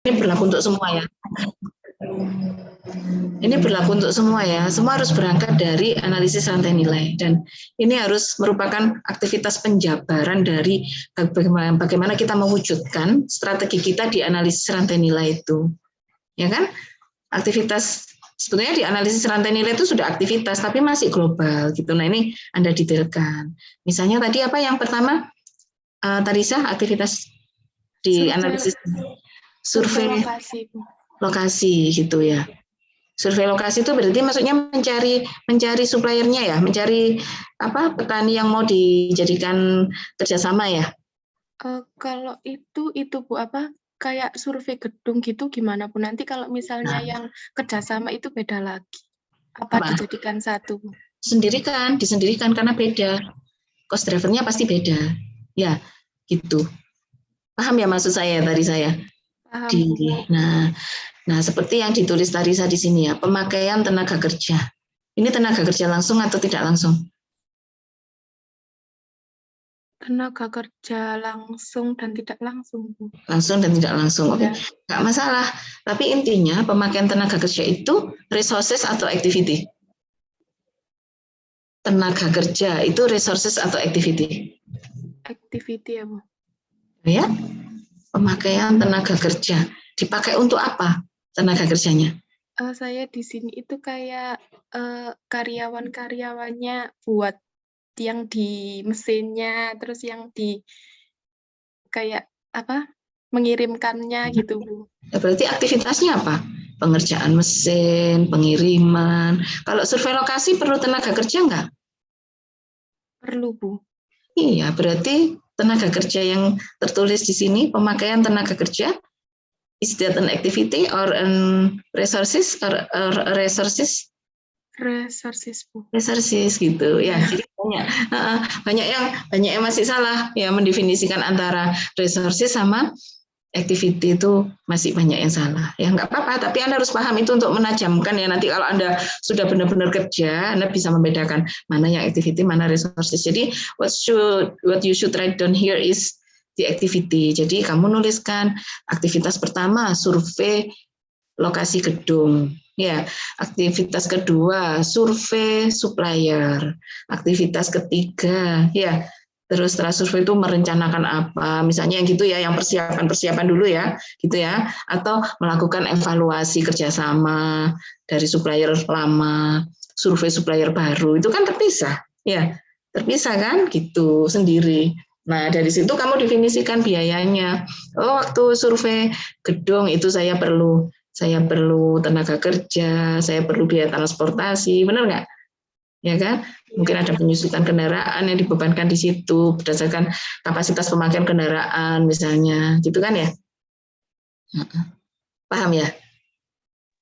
Ini berlaku untuk semua ya. Ini berlaku untuk semua ya. Semua harus berangkat dari analisis rantai nilai dan ini harus merupakan aktivitas penjabaran dari bagaimana kita mewujudkan strategi kita di analisis rantai nilai itu. Ya kan? Aktivitas sebetulnya di analisis rantai nilai itu sudah aktivitas tapi masih global gitu. Nah, ini Anda detailkan. Misalnya tadi apa yang pertama? Tarisa, aktivitas di analisis survei lokasi gitu ya. Survei lokasi itu berarti maksudnya mencari suppliernya ya, mencari apa petani yang mau dijadikan kerjasama ya. Kalau itu Bu apa kayak survei gedung gitu gimana Bu? Nanti kalau misalnya yang kerjasama itu beda lagi. Apa dijadikan satu Bu? Disendirikan karena beda. Cost drivernya pasti beda. Ya, gitu. Paham ya maksud saya tadi saya? Paham. Nah, seperti yang ditulis Tarisa di sini ya, pemakaian tenaga kerja. Ini tenaga kerja langsung atau tidak langsung? Tenaga kerja langsung dan tidak langsung, Bu. Langsung dan tidak langsung, oke. Nggak masalah. Tapi intinya pemakaian tenaga kerja itu resources atau activity? Tenaga kerja itu resources atau activity? Activity ya, Bu. Ya, pemakaian tenaga kerja. Dipakai untuk apa tenaga kerjanya? Saya di sini itu kayak karyawan-karyawannya buat yang di mesinnya, terus yang di kayak apa mengirimkannya gitu Bu. Ya, berarti aktivitasnya apa? Pengerjaan mesin, pengiriman. Kalau survei lokasi perlu tenaga kerja nggak? Perlu Bu. Iya, berarti tenaga kerja yang tertulis di sini pemakaian tenaga kerja is that an activity or an resources or resources? Resources Bu. Resources gitu ya. Jadi banyak yang masih salah ya mendefinisikan antara resources sama activity itu masih banyak yang salah. Ya nggak apa-apa, tapi Anda harus paham itu untuk menajamkan ya. Nanti kalau Anda sudah benar-benar kerja, Anda bisa membedakan mana yang activity, mana resources. Jadi what you should write down here is the activity. Jadi kamu nuliskan aktivitas pertama survei lokasi gedung. Ya, aktivitas kedua survei supplier. Aktivitas ketiga ya terus setelah survei itu merencanakan apa, misalnya yang gitu ya, yang persiapan dulu ya, gitu ya, atau melakukan evaluasi kerjasama dari supplier lama, survei supplier baru, itu kan terpisah, ya, terpisah kan, gitu sendiri. Nah dari situ kamu definisikan biayanya. Oh waktu survei gedung itu saya perlu tenaga kerja, saya perlu biaya transportasi, benar nggak? Ya kan? Mungkin ada penyusutan kendaraan yang dibebankan di situ berdasarkan kapasitas pemakaian kendaraan misalnya, gitu kan ya? Paham ya?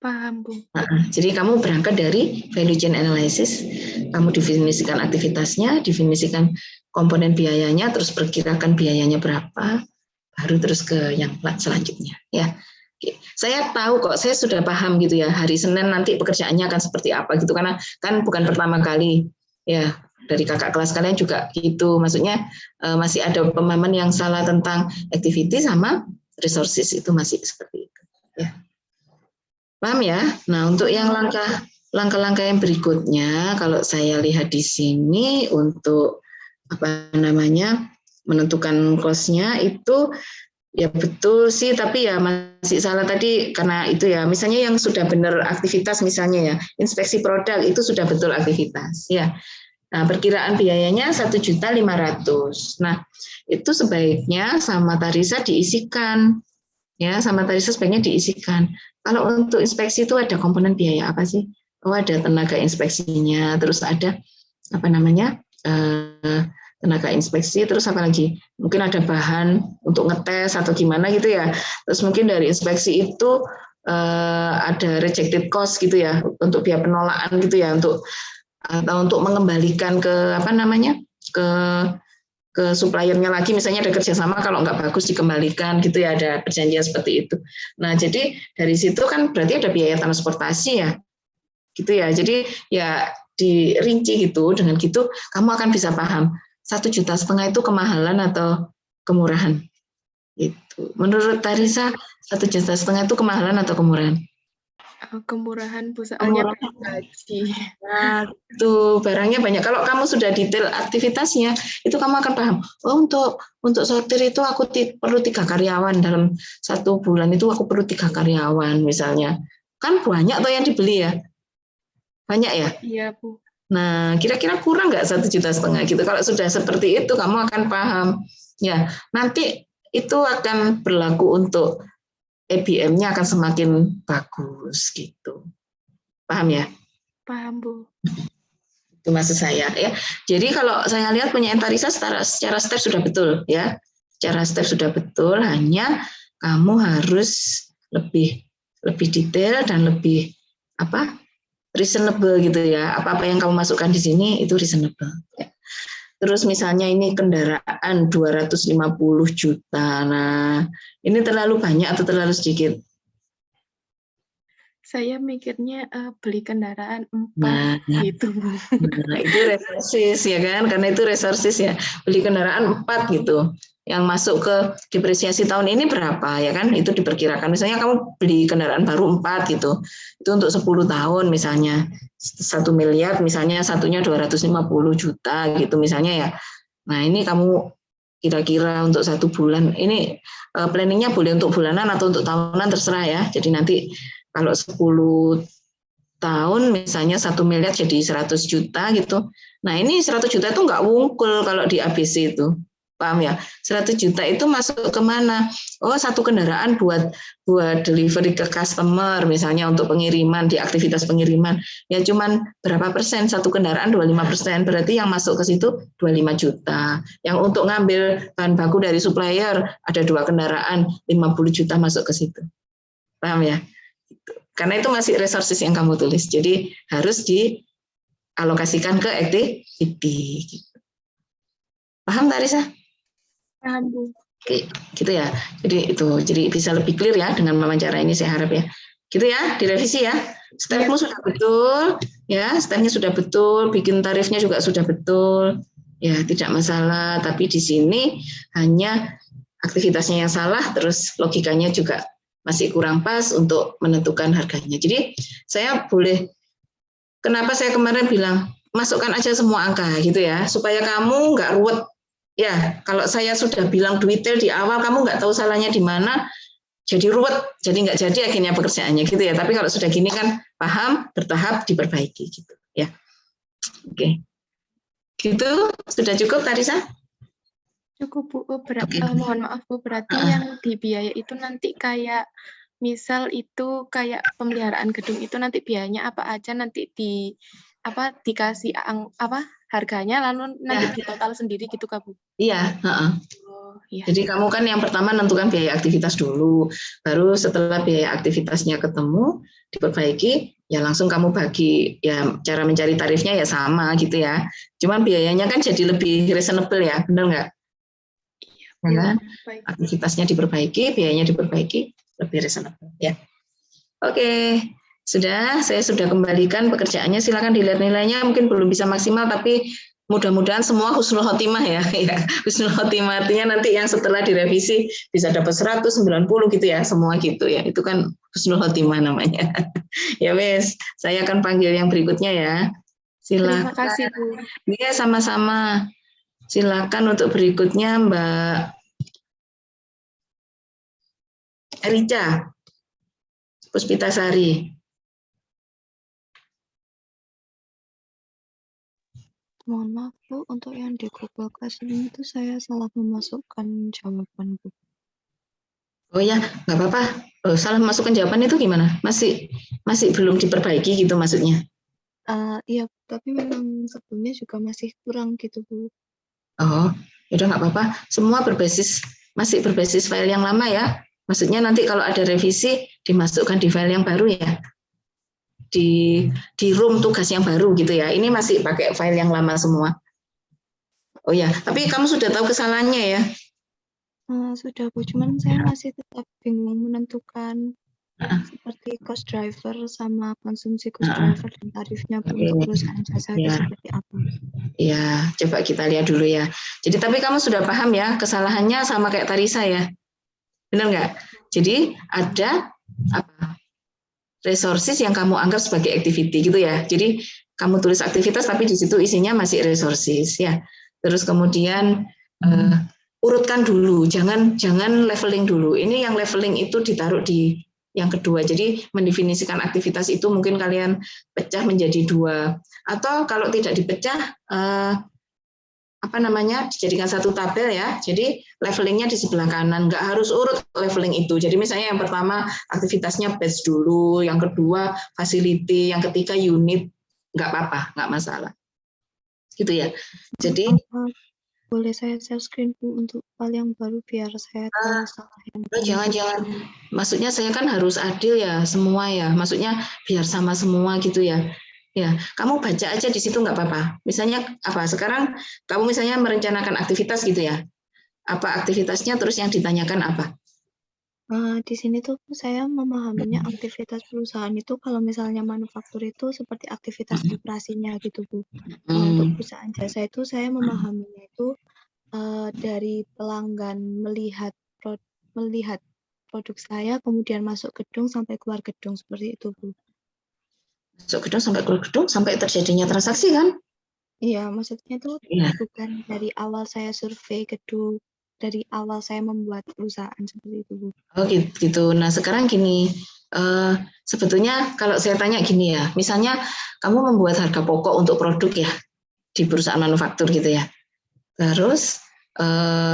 Paham Bu. Jadi kamu berangkat dari value chain analysis, kamu definisikan aktivitasnya, definisikan komponen biayanya, terus perkirakan biayanya berapa, baru terus ke yang selanjutnya. Ya, saya tahu kok, saya sudah paham gitu ya. Hari Senin nanti pekerjaannya akan seperti apa gitu, karena kan bukan pertama kali ya. Dari kakak kelas kalian juga gitu. Maksudnya masih ada pemahaman yang salah tentang activity sama resources itu masih seperti itu. Ya. Paham ya? Nah, untuk yang langkah-langkah yang berikutnya, kalau saya lihat di sini untuk apa namanya menentukan cost-nya itu ya betul sih, tapi ya masih salah tadi karena itu ya. Misalnya yang sudah benar aktivitas misalnya ya, inspeksi produk itu sudah betul aktivitas ya. Nah, perkiraan biayanya 1.500.000. Nah, itu sebaiknya sama Tarisa diisikan. Ya, sama Tarisa sebaiknya diisikan. Kalau untuk inspeksi itu ada komponen biaya apa sih? Oh, ada tenaga inspeksinya, terus ada apa namanya? Tenaga inspeksi, terus apa lagi? Mungkin ada bahan untuk ngetes atau gimana gitu ya. Terus mungkin dari inspeksi itu ada rejected cost gitu ya, untuk biaya penolakan gitu ya, atau untuk mengembalikan ke apa namanya? ke suppliernya lagi, misalnya ada kerjasama kalau nggak bagus dikembalikan gitu ya, ada perjanjian seperti itu. Nah jadi dari situ kan berarti ada biaya transportasi ya, gitu ya. Jadi ya dirinci gitu, dengan gitu kamu akan bisa paham 1,5 juta itu kemahalan atau kemurahan. Itu. Menurut Tarisa 1,5 juta itu kemahalan atau kemurahan? Kemurahan, Bu, soalnya Kemurahan. gaji. Nah, itu barangnya banyak. Kalau kamu sudah detail aktivitasnya, itu kamu akan paham. Oh, untuk sortir itu aku perlu 3 karyawan dalam 1 bulan itu aku perlu 3 karyawan misalnya. Kan banyak tuh yang dibeli ya, banyak ya. Iya, Bu. Nah, kira-kira kurang nggak 1,5 juta gitu. Kalau sudah seperti itu, kamu akan paham. Ya, nanti itu akan berlaku untuk EBM-nya akan semakin bagus gitu. Paham ya? Paham, Bu. Itu maksud saya ya. Jadi kalau saya lihat punya Tarisa secara step sudah betul ya. Secara step sudah betul, hanya kamu harus lebih detail dan lebih reasonable gitu ya. Apa-apa yang kamu masukkan di sini itu reasonable ya. Terus misalnya ini kendaraan 250 juta. Nah, ini terlalu banyak atau terlalu sedikit? Saya mikirnya beli kendaraan 4 Nah, gitu, Bu. Nah, itu resources ya kan, karena itu resources ya, beli kendaraan 4 gitu. Yang masuk ke depresiasi tahun ini berapa ya kan, itu diperkirakan. Misalnya kamu beli kendaraan baru 4 gitu, itu untuk 10 tahun misalnya, 1 miliar misalnya satunya 250 juta gitu misalnya ya. Nah ini kamu kira-kira untuk 1 bulan, ini planningnya boleh untuk bulanan atau untuk tahunan terserah ya. Jadi nanti kalau 10 tahun misalnya 1 miliar jadi 100 juta gitu. Nah ini 100 juta itu nggak wungkul kalau di ABC itu. Paham ya? 100 juta itu masuk ke mana? Oh, 1 kendaraan buat delivery ke customer misalnya untuk pengiriman di aktivitas pengiriman. Ya cuman berapa persen? 1 kendaraan 25%. Berarti yang masuk ke situ 25 juta. Yang untuk ngambil bahan baku dari supplier ada 2 kendaraan 50 juta masuk ke situ. Paham ya? Karena itu masih resources yang kamu tulis. Jadi harus dialokasikan ke activity. Paham, Tarisa? Paham, Bu. Oke, gitu ya. Jadi bisa lebih clear ya dengan wawancara ini saya harap ya. Gitu ya, direvisi ya. Stepmu sudah betul, ya. Stepnya sudah betul, bikin tarifnya juga sudah betul. Ya, tidak masalah. Tapi di sini hanya aktivitasnya yang salah, terus logikanya juga masih kurang pas untuk menentukan harganya. Jadi saya boleh, kenapa saya kemarin bilang masukkan aja semua angka gitu ya, supaya kamu nggak ruwet. Ya, kalau saya sudah bilang detail di awal, kamu nggak tahu salahnya di mana, jadi ruwet, jadi nggak jadi akhirnya pekerjaannya gitu ya. Tapi kalau sudah gini kan paham, bertahap diperbaiki gitu ya. Oke, gitu sudah cukup Tarisa? Cukup, Bu. Mohon maaf, Bu. Berarti yang di biaya itu nanti kayak misal itu kayak pemeliharaan gedung itu nanti biayanya apa aja nanti dikasih harganya lalu nanti di total sendiri gitu Kak, Bu? Iya. Oh, iya. Jadi kamu kan yang pertama menentukan biaya aktivitas dulu, baru setelah biaya aktivitasnya ketemu diperbaiki, ya langsung kamu bagi, ya cara mencari tarifnya ya sama gitu ya. Cuman biayanya kan jadi lebih reasonable ya, benar nggak? Ya kan? Aktivitasnya diperbaiki, biayanya diperbaiki, lebih reasonable ya. Oke, saya sudah kembalikan pekerjaannya, silakan dilihat nilainya, mungkin belum bisa maksimal tapi mudah-mudahan semua husnul khotimah ya. Husnul khotimah artinya nanti yang setelah direvisi bisa dapat 190 gitu ya, semua gitu ya. Itu kan husnul khotimah namanya. Ya wes, saya akan panggil yang berikutnya ya. Silakan. Terima kasih, Bu. Iya, sama-sama. Silakan untuk berikutnya Mbak Erica Puspitasari. Mohon maaf Bu, untuk yang di Google Classroom itu saya salah memasukkan jawaban Bu. Oh ya, nggak apa-apa. Salah masukkan jawaban itu gimana? Masih belum diperbaiki gitu maksudnya? Iya, tapi memang sebelumnya juga masih kurang gitu Bu. Oh, udah nggak apa-apa. Semua masih berbasis file yang lama ya. Maksudnya nanti kalau ada revisi dimasukkan di file yang baru ya. Di room tugas yang baru gitu ya. Ini masih pakai file yang lama semua. Oh ya, tapi kamu sudah tahu kesalahannya ya? Sudah Bu, cuman saya masih tetap bingung menentukan seperti cost driver sama konsumsi cost driver dan tarifnya Bu untuk perusahaan jasa itu seperti apa? Ya, coba kita lihat dulu ya. Jadi tapi kamu sudah paham ya kesalahannya sama kayak Tarisa ya? Benar nggak? Jadi ada apa? Resources yang kamu anggap sebagai activity gitu ya. Jadi kamu tulis aktivitas tapi di situ isinya masih resources ya. Terus kemudian urutkan dulu, jangan leveling dulu. Ini yang leveling itu ditaruh di yang kedua. Jadi mendefinisikan aktivitas itu mungkin kalian pecah menjadi 2 atau kalau tidak dipecah dijadikan satu tabel ya. Jadi levelingnya di sebelah kanan, nggak harus urut leveling itu. Jadi misalnya yang pertama aktivitasnya batch dulu, yang kedua facility, yang ketiga unit, nggak apa-apa, nggak masalah. Gitu ya. Jadi boleh saya share screen Bu untuk hal yang baru biar saya tahu salah yang jangan. Maksudnya saya kan harus adil ya semua ya. Maksudnya biar sama semua gitu ya. Ya, kamu baca aja di situ nggak apa-apa. Misalnya apa? Sekarang kamu misalnya merencanakan aktivitas gitu ya. Apa aktivitasnya terus yang ditanyakan apa? Di sini tuh saya memahaminya aktivitas perusahaan itu kalau misalnya manufaktur itu seperti aktivitas operasinya gitu Bu. Untuk perusahaan jasa itu saya memahaminya itu dari pelanggan melihat produk saya kemudian masuk gedung sampai keluar gedung seperti itu Bu. Masuk gedung sampai keluar gedung sampai terjadinya transaksi kan? Iya, maksudnya itu bukan dari awal saya survei gedung, dari awal saya membuat perusahaan seperti itu Bu. Oh gitu. Nah sekarang gini, sebetulnya kalau saya tanya gini ya, misalnya kamu membuat harga pokok untuk produk ya di perusahaan manufaktur gitu ya, terus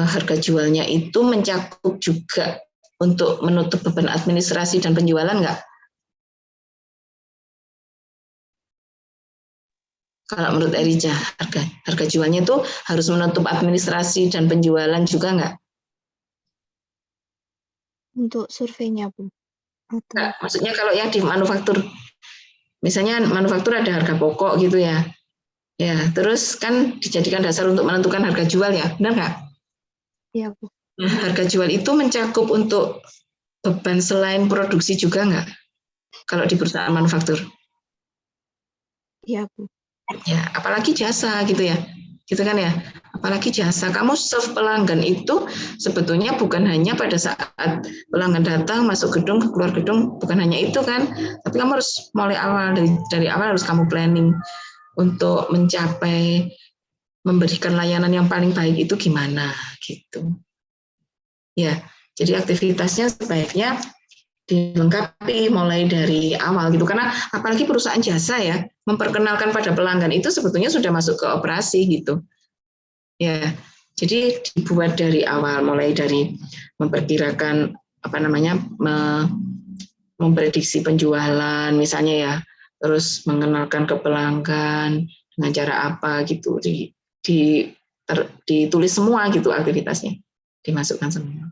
harga jualnya itu mencakup juga untuk menutup beban administrasi dan penjualan nggak? Kalau menurut Erija, harga jualnya itu harus menutup administrasi dan penjualan juga nggak? Untuk surveinya Bu? Nah, maksudnya kalau yang di manufaktur, misalnya manufaktur ada harga pokok gitu ya, ya terus kan dijadikan dasar untuk menentukan harga jual ya, benar nggak? Iya Bu. Nah, harga jual itu mencakup untuk beban selain produksi juga nggak? Kalau di perusahaan manufaktur? Iya Bu. Ya, apalagi jasa gitu ya, gitu kan ya. Apalagi jasa, kamu serve pelanggan itu sebetulnya bukan hanya pada saat pelanggan datang masuk gedung keluar gedung, bukan hanya itu kan, tapi kamu harus mulai awal dari awal harus kamu planning untuk mencapai memberikan layanan yang paling baik itu gimana gitu. Ya, jadi aktivitasnya sebaiknya dilengkapi mulai dari awal gitu, karena apalagi perusahaan jasa ya memperkenalkan pada pelanggan itu sebetulnya sudah masuk ke operasi gitu ya. Jadi dibuat dari awal, mulai dari memperkirakan memprediksi penjualan misalnya ya, terus mengenalkan ke pelanggan dengan cara apa gitu, ditulis semua gitu aktivitasnya, dimasukkan semua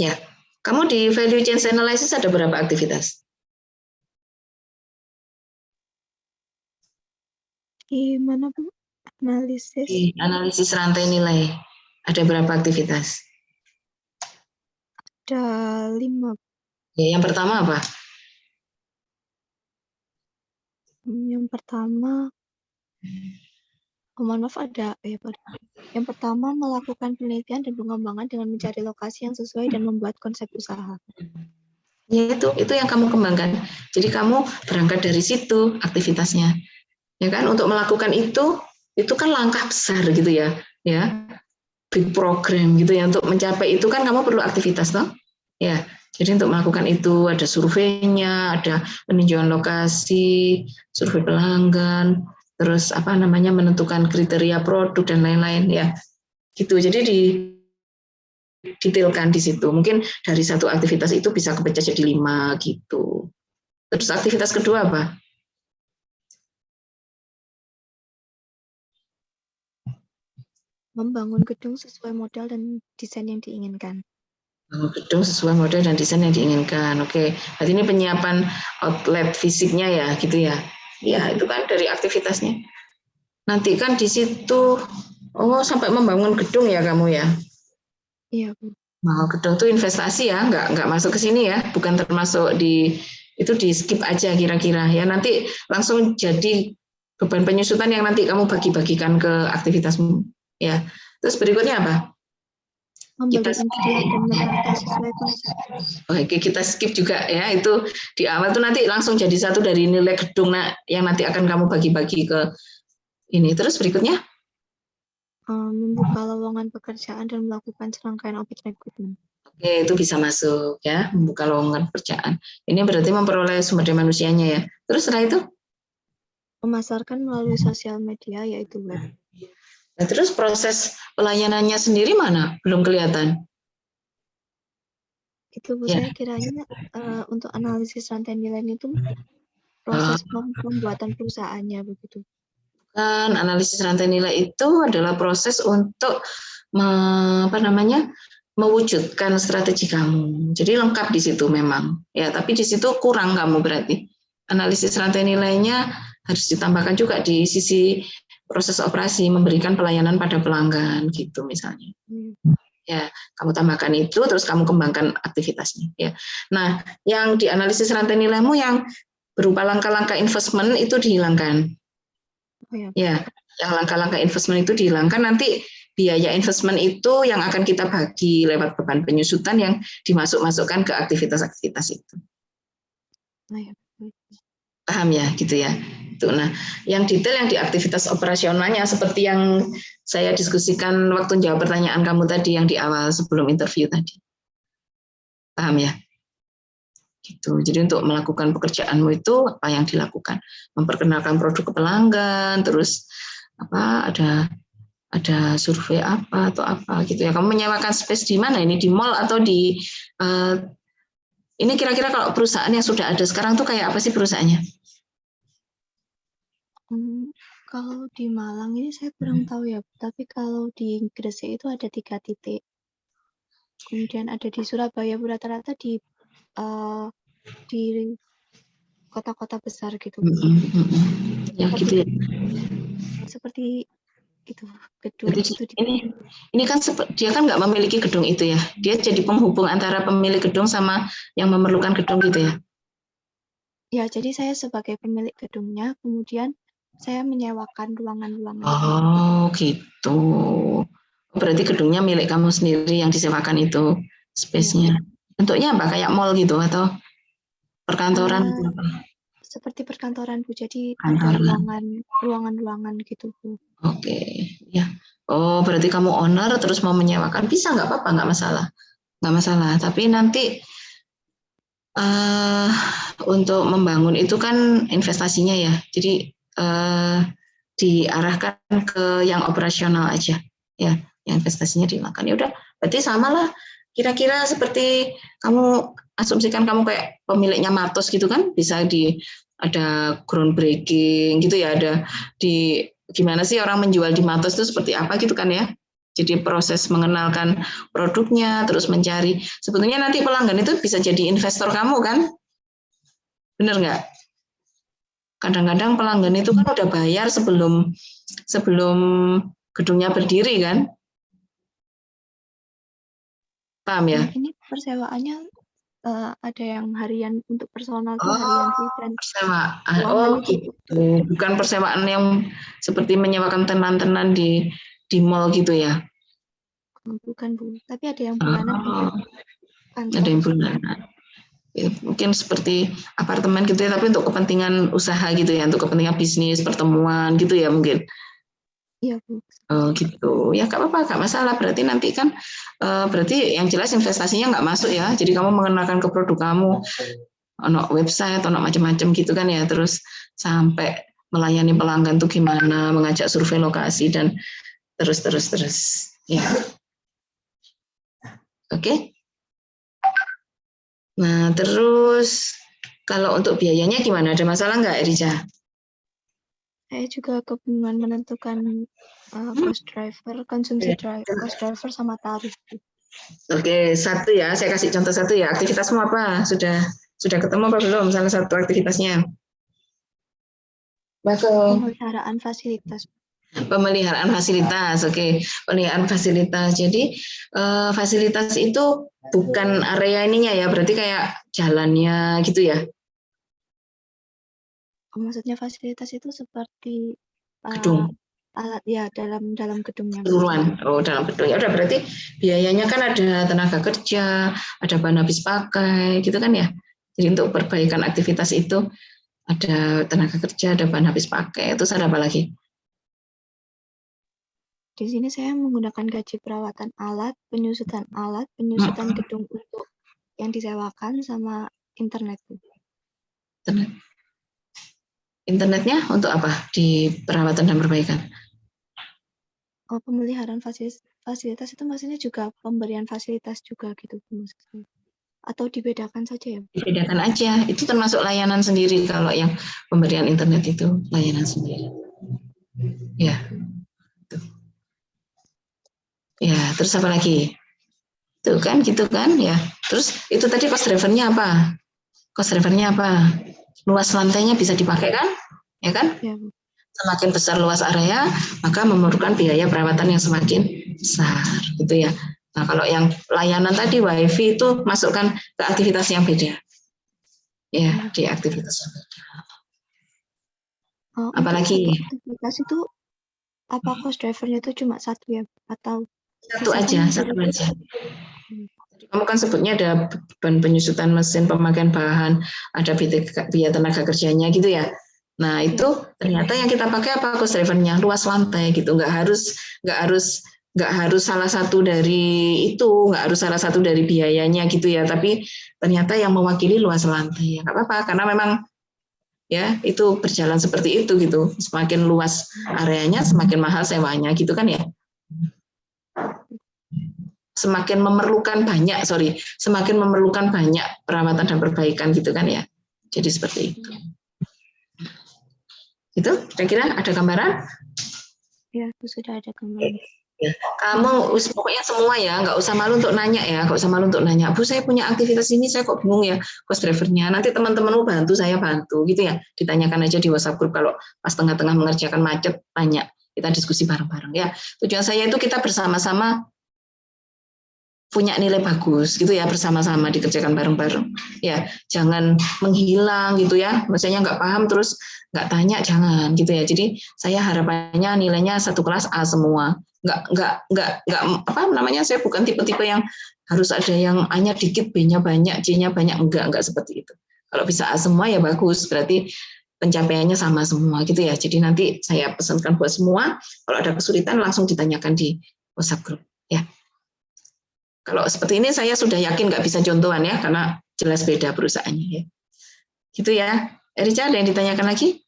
ya. Kamu di value chain analysis ada berapa aktivitas? Di mana Bu? Analisis. Di analisis rantai nilai ada berapa aktivitas? Ada 5. Ya, yang pertama apa? Yang pertama, mohon maaf ada yang pertama melakukan penelitian dan pengembangan dengan mencari lokasi yang sesuai dan membuat konsep usaha. Ya itu yang kamu kembangkan. Jadi kamu berangkat dari situ aktivitasnya, ya kan? Untuk melakukan itu kan langkah besar gitu ya, big program gitu ya. Untuk mencapai itu kan kamu perlu aktivitas toh, ya. Jadi untuk melakukan itu ada surveinya, ada peninjauan lokasi, survei pelanggan, terus menentukan kriteria produk dan lain-lain ya. Gitu. Jadi detailkan di situ. Mungkin dari satu aktivitas itu bisa kepecah jadi 5 gitu. Terus aktivitas kedua apa? Membangun gedung sesuai model dan desain yang diinginkan. Gedung sesuai model dan desain yang diinginkan. Oke, berarti ini penyiapan outlet fisiknya ya, gitu ya. Ya, itu kan dari aktivitasnya. Nanti kan di situ, sampai membangun gedung ya kamu ya? Iya Bu. Nah, gedung itu investasi ya, nggak masuk ke sini ya, bukan termasuk itu di skip aja kira-kira ya. Nanti langsung jadi beban penyusutan yang nanti kamu bagi-bagikan ke aktivitasmu ya. Terus berikutnya apa? memberi insight dan menata sesuai konsep. Oke, kita skip juga ya, itu di awal tuh nanti langsung jadi satu dari nilai gedung yang nanti akan kamu bagi-bagi ke ini. Terus berikutnya? Membuka lowongan pekerjaan dan melakukan serangkaian audit rekrutmen. Oke, itu bisa masuk ya, membuka lowongan pekerjaan. Ini berarti memperoleh sumber daya manusianya ya. Terus setelah itu? Memasarkan melalui sosial media, yaitu web. Nah, terus proses pelayanannya sendiri mana? Belum kelihatan. Itu Bu, Ya. saya kiranya untuk analisis rantai nilai itu proses pembuatan perusahaannya begitu. Kan analisis rantai nilai itu adalah proses untuk mewujudkan strategi kamu. Jadi lengkap di situ memang. Ya, tapi di situ kurang kamu berarti. Analisis rantai nilainya harus ditambahkan juga di sisi proses operasi, memberikan pelayanan pada pelanggan gitu misalnya. Ya, kamu tambahkan itu, terus kamu kembangkan aktivitasnya. Ya. Nah, yang dianalisis rantai nilaimu yang berupa langkah-langkah investment itu dihilangkan. Ya, yang langkah-langkah investment itu dihilangkan, nanti biaya investment itu yang akan kita bagi lewat beban penyusutan yang dimasuk-masukkan ke aktivitas-aktivitas itu. Paham ya, gitu ya. Nah, yang detail yang di aktivitas operasionalnya seperti yang saya diskusikan waktu jawab pertanyaan kamu tadi yang di awal sebelum interview tadi. Paham ya? Gitu. Jadi untuk melakukan pekerjaanmu itu apa yang dilakukan? Memperkenalkan produk ke pelanggan, terus ada survei apa atau apa gitu ya. Kamu menyewakan space di mana? Ini di mall atau di ini kira-kira kalau perusahaan yang sudah ada sekarang tuh kayak apa sih perusahaannya? Kalau di Malang ini saya kurang tahu ya, tapi kalau di Gresik itu ada 3 titik. Kemudian ada di Surabaya, rata-rata di kota-kota besar gitu. Ya gitu ya. Seperti itu gedung jadi, itu ini kan dia kan nggak memiliki gedung itu ya. Dia jadi penghubung antara pemilik gedung sama yang memerlukan gedung gitu ya. Ya, jadi saya sebagai pemilik gedungnya, kemudian saya menyewakan ruangan-ruangan. Oh, gitu. Berarti gedungnya milik kamu sendiri yang disewakan itu, space-nya. Ya. Bentuknya apa? Kayak mall gitu atau perkantoran? Seperti perkantoran, Bu. Jadi ada ruangan-ruangan gitu, Bu. Oke, ya. Oh, berarti kamu owner terus mau menyewakan, bisa nggak apa-apa, nggak masalah. Nggak masalah, tapi nanti untuk membangun itu kan investasinya ya, jadi diarahkan ke yang operasional aja, ya, yang investasinya dimakan. Ya udah, berarti samalah. Kira-kira seperti kamu asumsikan kamu kayak pemiliknya Matos gitu kan, bisa ada groundbreaking gitu ya, ada di gimana sih orang menjual di Matos itu seperti apa gitu kan ya. Jadi proses mengenalkan produknya, terus mencari. Sebetulnya nanti pelanggan itu bisa jadi investor kamu kan? Bener nggak? Kadang-kadang pelanggan itu kan udah bayar sebelum gedungnya berdiri kan? Paham ya? Ini persewaannya ada yang harian untuk personal tuh harian sih, dan persewaan. Oh gitu. Bukan persewaan yang seperti menyewakan tenan-tenan di mall gitu ya? Bukan, Bu. Tapi ada yang bulanan untuk kantor. Ada yang bulanan. Ya, mungkin seperti apartemen gitu ya, tapi untuk kepentingan usaha gitu ya, untuk kepentingan bisnis, pertemuan gitu ya mungkin. Iya, Bu. Oh gitu. Ya nggak apa-apa, nggak masalah. Berarti nanti kan, berarti yang jelas investasinya nggak masuk ya. Jadi kamu mengenalkan ke produk kamu, ono website, ono macam-macam gitu kan ya. Terus sampai melayani pelanggan tuh gimana, mengajak survei lokasi dan terus. Ya. Oke. Nah terus kalau untuk biayanya gimana? Ada masalah nggak, Riza? Saya juga kebingungan menentukan cost driver, konsumsi cost driver sama tarif. Oke, satu ya. Saya kasih contoh satu ya. Aktivitasmu apa? Sudah ketemu apa belum salah satu aktivitasnya? Pemeliharaan fasilitas. Pemeliharaan fasilitas, oke. Pemeliharaan fasilitas. Jadi fasilitas itu bukan area ininya ya, berarti kayak jalannya gitu ya? Maksudnya fasilitas itu seperti Gedung. alat ya dalam gedungnya. Keseluruhan. Oh, dalam gedungnya. Udah berarti biayanya kan ada tenaga kerja, ada bahan habis pakai, gitu kan ya. Jadi untuk perbaikan aktivitas itu ada tenaga kerja, ada bahan habis pakai. Terus ada apa lagi? Di sini saya menggunakan gaji perawatan alat, penyusutan gedung untuk yang disewakan sama internet. Internet. Internetnya untuk apa? Di perawatan dan perbaikan? Oh, pemeliharaan fasilitas itu maksudnya juga pemberian fasilitas juga gitu maksudnya. Atau dibedakan saja ya? Dibedakan aja. Itu termasuk layanan sendiri kalau yang pemberian internet itu layanan sendiri. Ya. Ya, terus apa lagi? Tuh kan, gitu kan, ya. Terus itu tadi cost drivernya apa? Cost drivernya apa? Luas lantainya bisa dipakai kan? Ya kan? Ya, Bu. Semakin besar luas area, maka memerlukan biaya perawatan yang semakin besar, gitu ya. Nah, kalau yang layanan tadi WiFi itu masukkan ke aktivitas yang beda. Ya, di aktivitas yang beda. Apalagi? Aktivitas itu apa cost drivernya itu cuma satu ya? Atau satu aja. Kamu kan sebutnya ada beban penyusutan mesin, pemakaian bahan, ada biaya tenaga kerjanya gitu ya. Nah itu ternyata yang kita pakai apa cost drivernya, luas lantai gitu, nggak harus salah satu dari itu, nggak harus salah satu dari biayanya gitu ya. Tapi ternyata yang mewakili luas lantai, ya nggak apa-apa karena memang ya itu berjalan seperti itu gitu. Semakin luas areanya, semakin mahal sewanya gitu kan ya. Semakin memerlukan banyak perawatan dan perbaikan gitu kan ya. Jadi seperti itu. Itu kira-kira ada gambaran? Ya, sudah ada gambaran. Ya. Kamu pokoknya semua ya, nggak usah malu untuk nanya ya, nggak usah malu untuk nanya. Bu, saya punya aktivitas ini, saya kok bingung ya cost drivernya. Nanti teman-temanmu bantu, saya bantu gitu ya. Ditanyakan aja di WhatsApp group kalau pas tengah-tengah mengerjakan macet, tanya. Kita diskusi bareng-bareng ya. Tujuan saya itu kita bersama-sama punya nilai bagus gitu ya, bersama-sama dikerjakan bareng-bareng ya, jangan menghilang gitu ya, maksudnya nggak paham terus nggak tanya, jangan gitu ya. Jadi saya harapannya nilainya satu kelas A semua, nggak apa namanya, saya bukan tipe-tipe yang harus ada yang A-nya dikit, B-nya banyak, C-nya banyak, enggak seperti itu. Kalau bisa A semua ya bagus, berarti pencapaiannya sama semua gitu ya. Jadi nanti saya pesankan buat semua, kalau ada kesulitan langsung ditanyakan di WhatsApp group ya. Kalau seperti ini saya sudah yakin nggak bisa contohan ya, karena jelas beda perusahaannya ya. Gitu ya. Erica, ada yang ditanyakan lagi?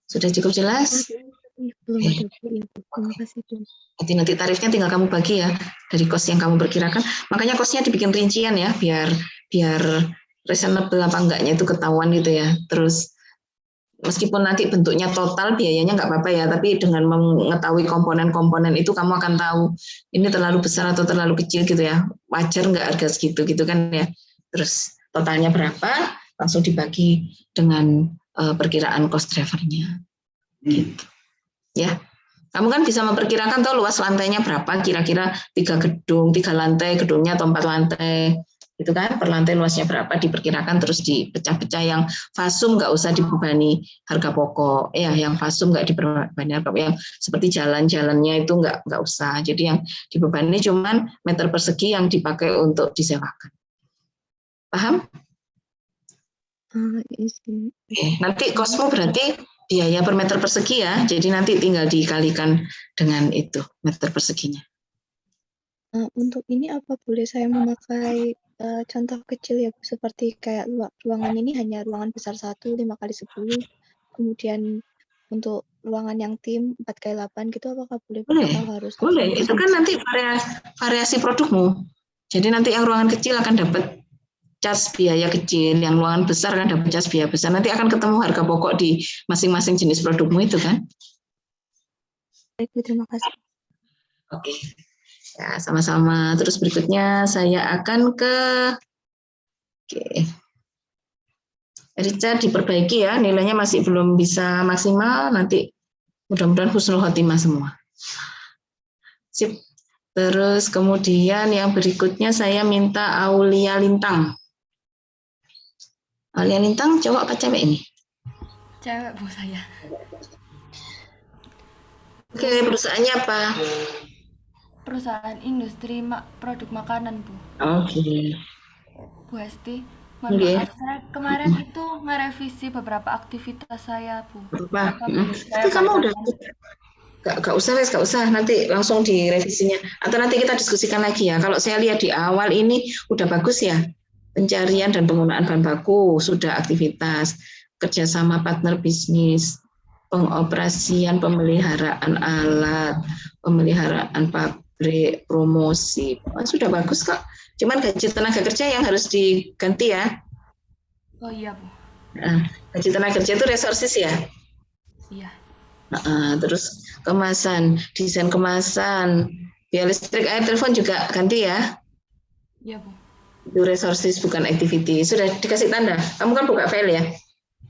Sudah cukup jelas? Belum ada, Bu. Ya, Bu. Terima kasih, Bu. Nanti tarifnya tinggal kamu bagi ya dari cost yang kamu perkirakan. Makanya costnya dibikin rincian ya, biar reasonable apa enggaknya itu ketahuan gitu ya. Terus meskipun nanti bentuknya total biayanya nggak apa-apa ya, tapi dengan mengetahui komponen-komponen itu kamu akan tahu ini terlalu besar atau terlalu kecil gitu ya, wajar nggak harga segitu gitu kan ya. Terus totalnya berapa, langsung dibagi dengan perkiraan cost drivernya gitu ya. Kamu kan bisa memperkirakan tuh luas lantainya berapa, kira-kira 3 lantai gedungnya atau 4 lantai itu kan, per lantai luasnya berapa diperkirakan, terus dipecah-pecah. Yang fasum nggak usah dibebani harga pokok ya, yang fasum nggak dibebani harga pokok, yang seperti jalan-jalannya itu nggak usah. Jadi yang dibebani cuman meter persegi yang dipakai untuk disewakan. Paham? Oke, nanti kosmo berarti biaya per meter persegi ya, jadi nanti tinggal dikalikan dengan itu meter perseginya. Untuk ini apa boleh saya memakai contoh kecil ya, Bu, seperti kayak ruangan ini hanya ruangan besar 1 5x10, kemudian untuk ruangan yang tim 4x8 gitu, apakah boleh? Boleh, itu kan nanti variasi produkmu. Jadi nanti yang ruangan kecil akan dapat cas biaya kecil, yang ruangan besar kan dapat cas biaya besar. Nanti akan ketemu harga pokok di masing-masing jenis produkmu itu kan. Baik, terima kasih. Oke. Ya, sama-sama. Terus berikutnya saya akan ke Richard, diperbaiki ya, nilainya masih belum bisa maksimal, nanti mudah-mudahan husnul khotimah semua. Sip. Terus kemudian yang berikutnya saya minta Aulia Lintang. Aulia Lintang, cowok apa cewek ini? Cewek Bu saya. Oke, perusahaannya apa? Perusahaan industri produk makanan Bu. Oke. Bu Hesti, mohon Oke. maaf saya kemarin itu ngerevisi beberapa aktivitas saya Bu. Apa? Boleh Tapi saya kamu udah bacakan? gak usah wes, gak usah, nanti langsung direvisinya atau nanti kita diskusikan lagi ya. Kalau saya lihat di awal ini udah bagus ya, pencarian dan penggunaan bahan baku, sudah aktivitas kerjasama partner bisnis, pengoperasian pemeliharaan alat, pemeliharaan pabrik, promosi. Sudah bagus kok, cuman gaji tenaga kerja yang harus diganti ya. Oh iya Bu. Nah, gaji tenaga kerja itu resources ya. Iya. Terus kemasan, desain kemasan, biaya listrik, air, telepon juga ganti ya. Iya Bu. Itu resources bukan activity. Sudah dikasih tanda. Kamu kan buka file ya.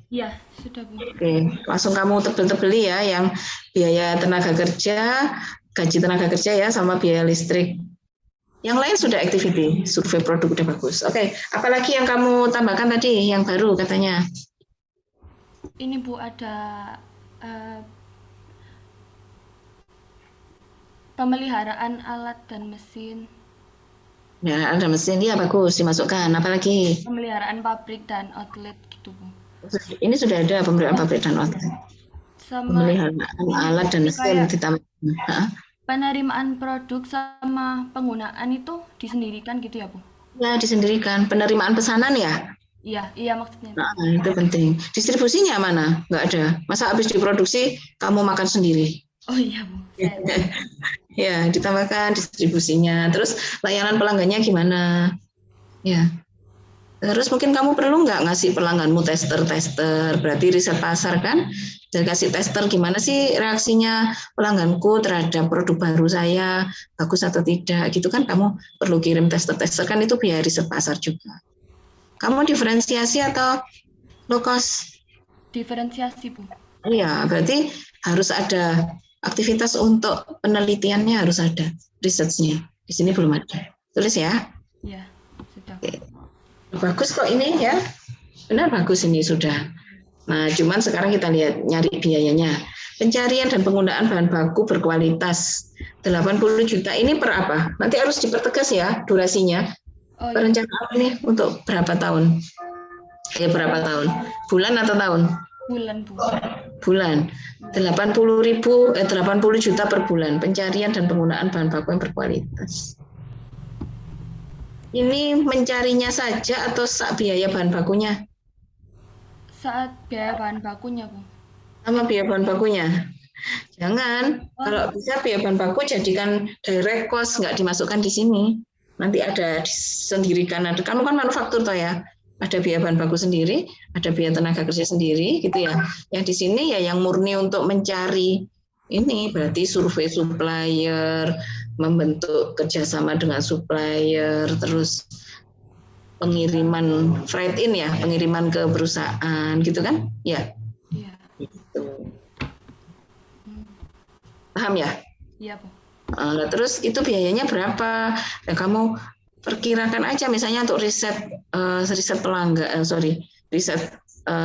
Iya, sudah Bu. Oke, langsung kamu tebel-tebeli ya yang biaya tenaga kerja, gaji tenaga kerja ya sama biaya listrik. Yang lain sudah activity, survei produk udah bagus. Oke, apalagi yang kamu tambahkan tadi yang baru katanya? Ini Bu ada pemeliharaan alat dan mesin. Ya, ada mesin ya bagus dimasukkan. Apalagi? Pemeliharaan pabrik dan outlet gitu Bu. Ini sudah ada pemeliharaan pabrik dan outlet. Sama Pemeliharaan alat dan mesin ditambah. Penerimaan produk sama penggunaan itu disendirikan gitu ya Bu? Ya, disendirikan. Penerimaan pesanan ya? Iya maksudnya. Nah, itu penting. Distribusinya mana? Nggak ada. Masa habis diproduksi kamu makan sendiri? Oh iya Bu. Ya, ditambahkan distribusinya. Terus layanan pelanggannya gimana? Ya. Terus mungkin kamu perlu nggak ngasih pelangganmu tester, berarti riset pasar kan? Dan kasih tester gimana sih reaksinya pelangganku terhadap produk baru saya, bagus atau tidak, gitu kan kamu perlu kirim tester kan itu biaya riset pasar juga. Kamu diferensiasi atau low cost? Diferensiasi Bu. Iya, berarti harus ada aktivitas untuk penelitiannya, harus ada risetnya. Di sini belum ada. Tulis ya. Iya, sudah. Oke. Bagus kok ini ya. Benar bagus ini sudah. Nah, cuman sekarang kita lihat nyari biayanya. Pencarian dan penggunaan bahan baku berkualitas 80 juta ini per apa? Nanti harus dipertegas ya durasinya. Oh, Perencanaan ini untuk berapa tahun? Berapa tahun? Bulan atau tahun? Bulan Bu. Bulan. 80 juta per bulan. Pencarian dan penggunaan bahan baku yang berkualitas. Ini mencarinya saja atau biaya bahan bakunya? Saat biaya bahan bakunya Bu. Sama biaya bahan bakunya. Jangan, kalau bisa biaya bahan baku jadikan direct cost, nggak dimasukkan di sini. Nanti ada disendirikan. Kamu kan manufaktur toh ya, ada biaya bahan baku sendiri, ada biaya tenaga kerja sendiri, gitu ya. Yang di sini ya yang murni untuk mencari ini berarti survei supplier, membentuk kerjasama dengan supplier, terus pengiriman freight in ya, pengiriman ke perusahaan, gitu kan? Ya. Iya. Gitu. Paham ya? Iya Bu. Terus itu biayanya berapa? Ya, kamu perkirakan aja misalnya untuk riset pelanggan, riset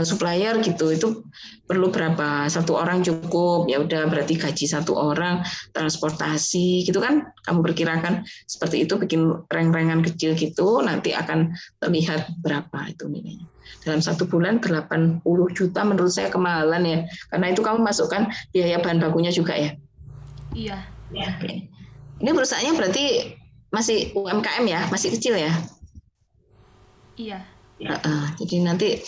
supplier gitu, itu perlu berapa? Satu orang cukup, ya udah berarti gaji satu orang, transportasi gitu kan? Kamu perkirakan seperti itu, bikin reng-rengan kecil gitu, nanti akan terlihat berapa itu nilainya. Dalam 1 bulan 80 juta menurut saya kemahalan ya, karena itu kamu masukkan biaya bahan bakunya juga ya. Iya. Oke. Ini perusahaannya berarti masih UMKM ya, masih kecil ya? Iya. Jadi nanti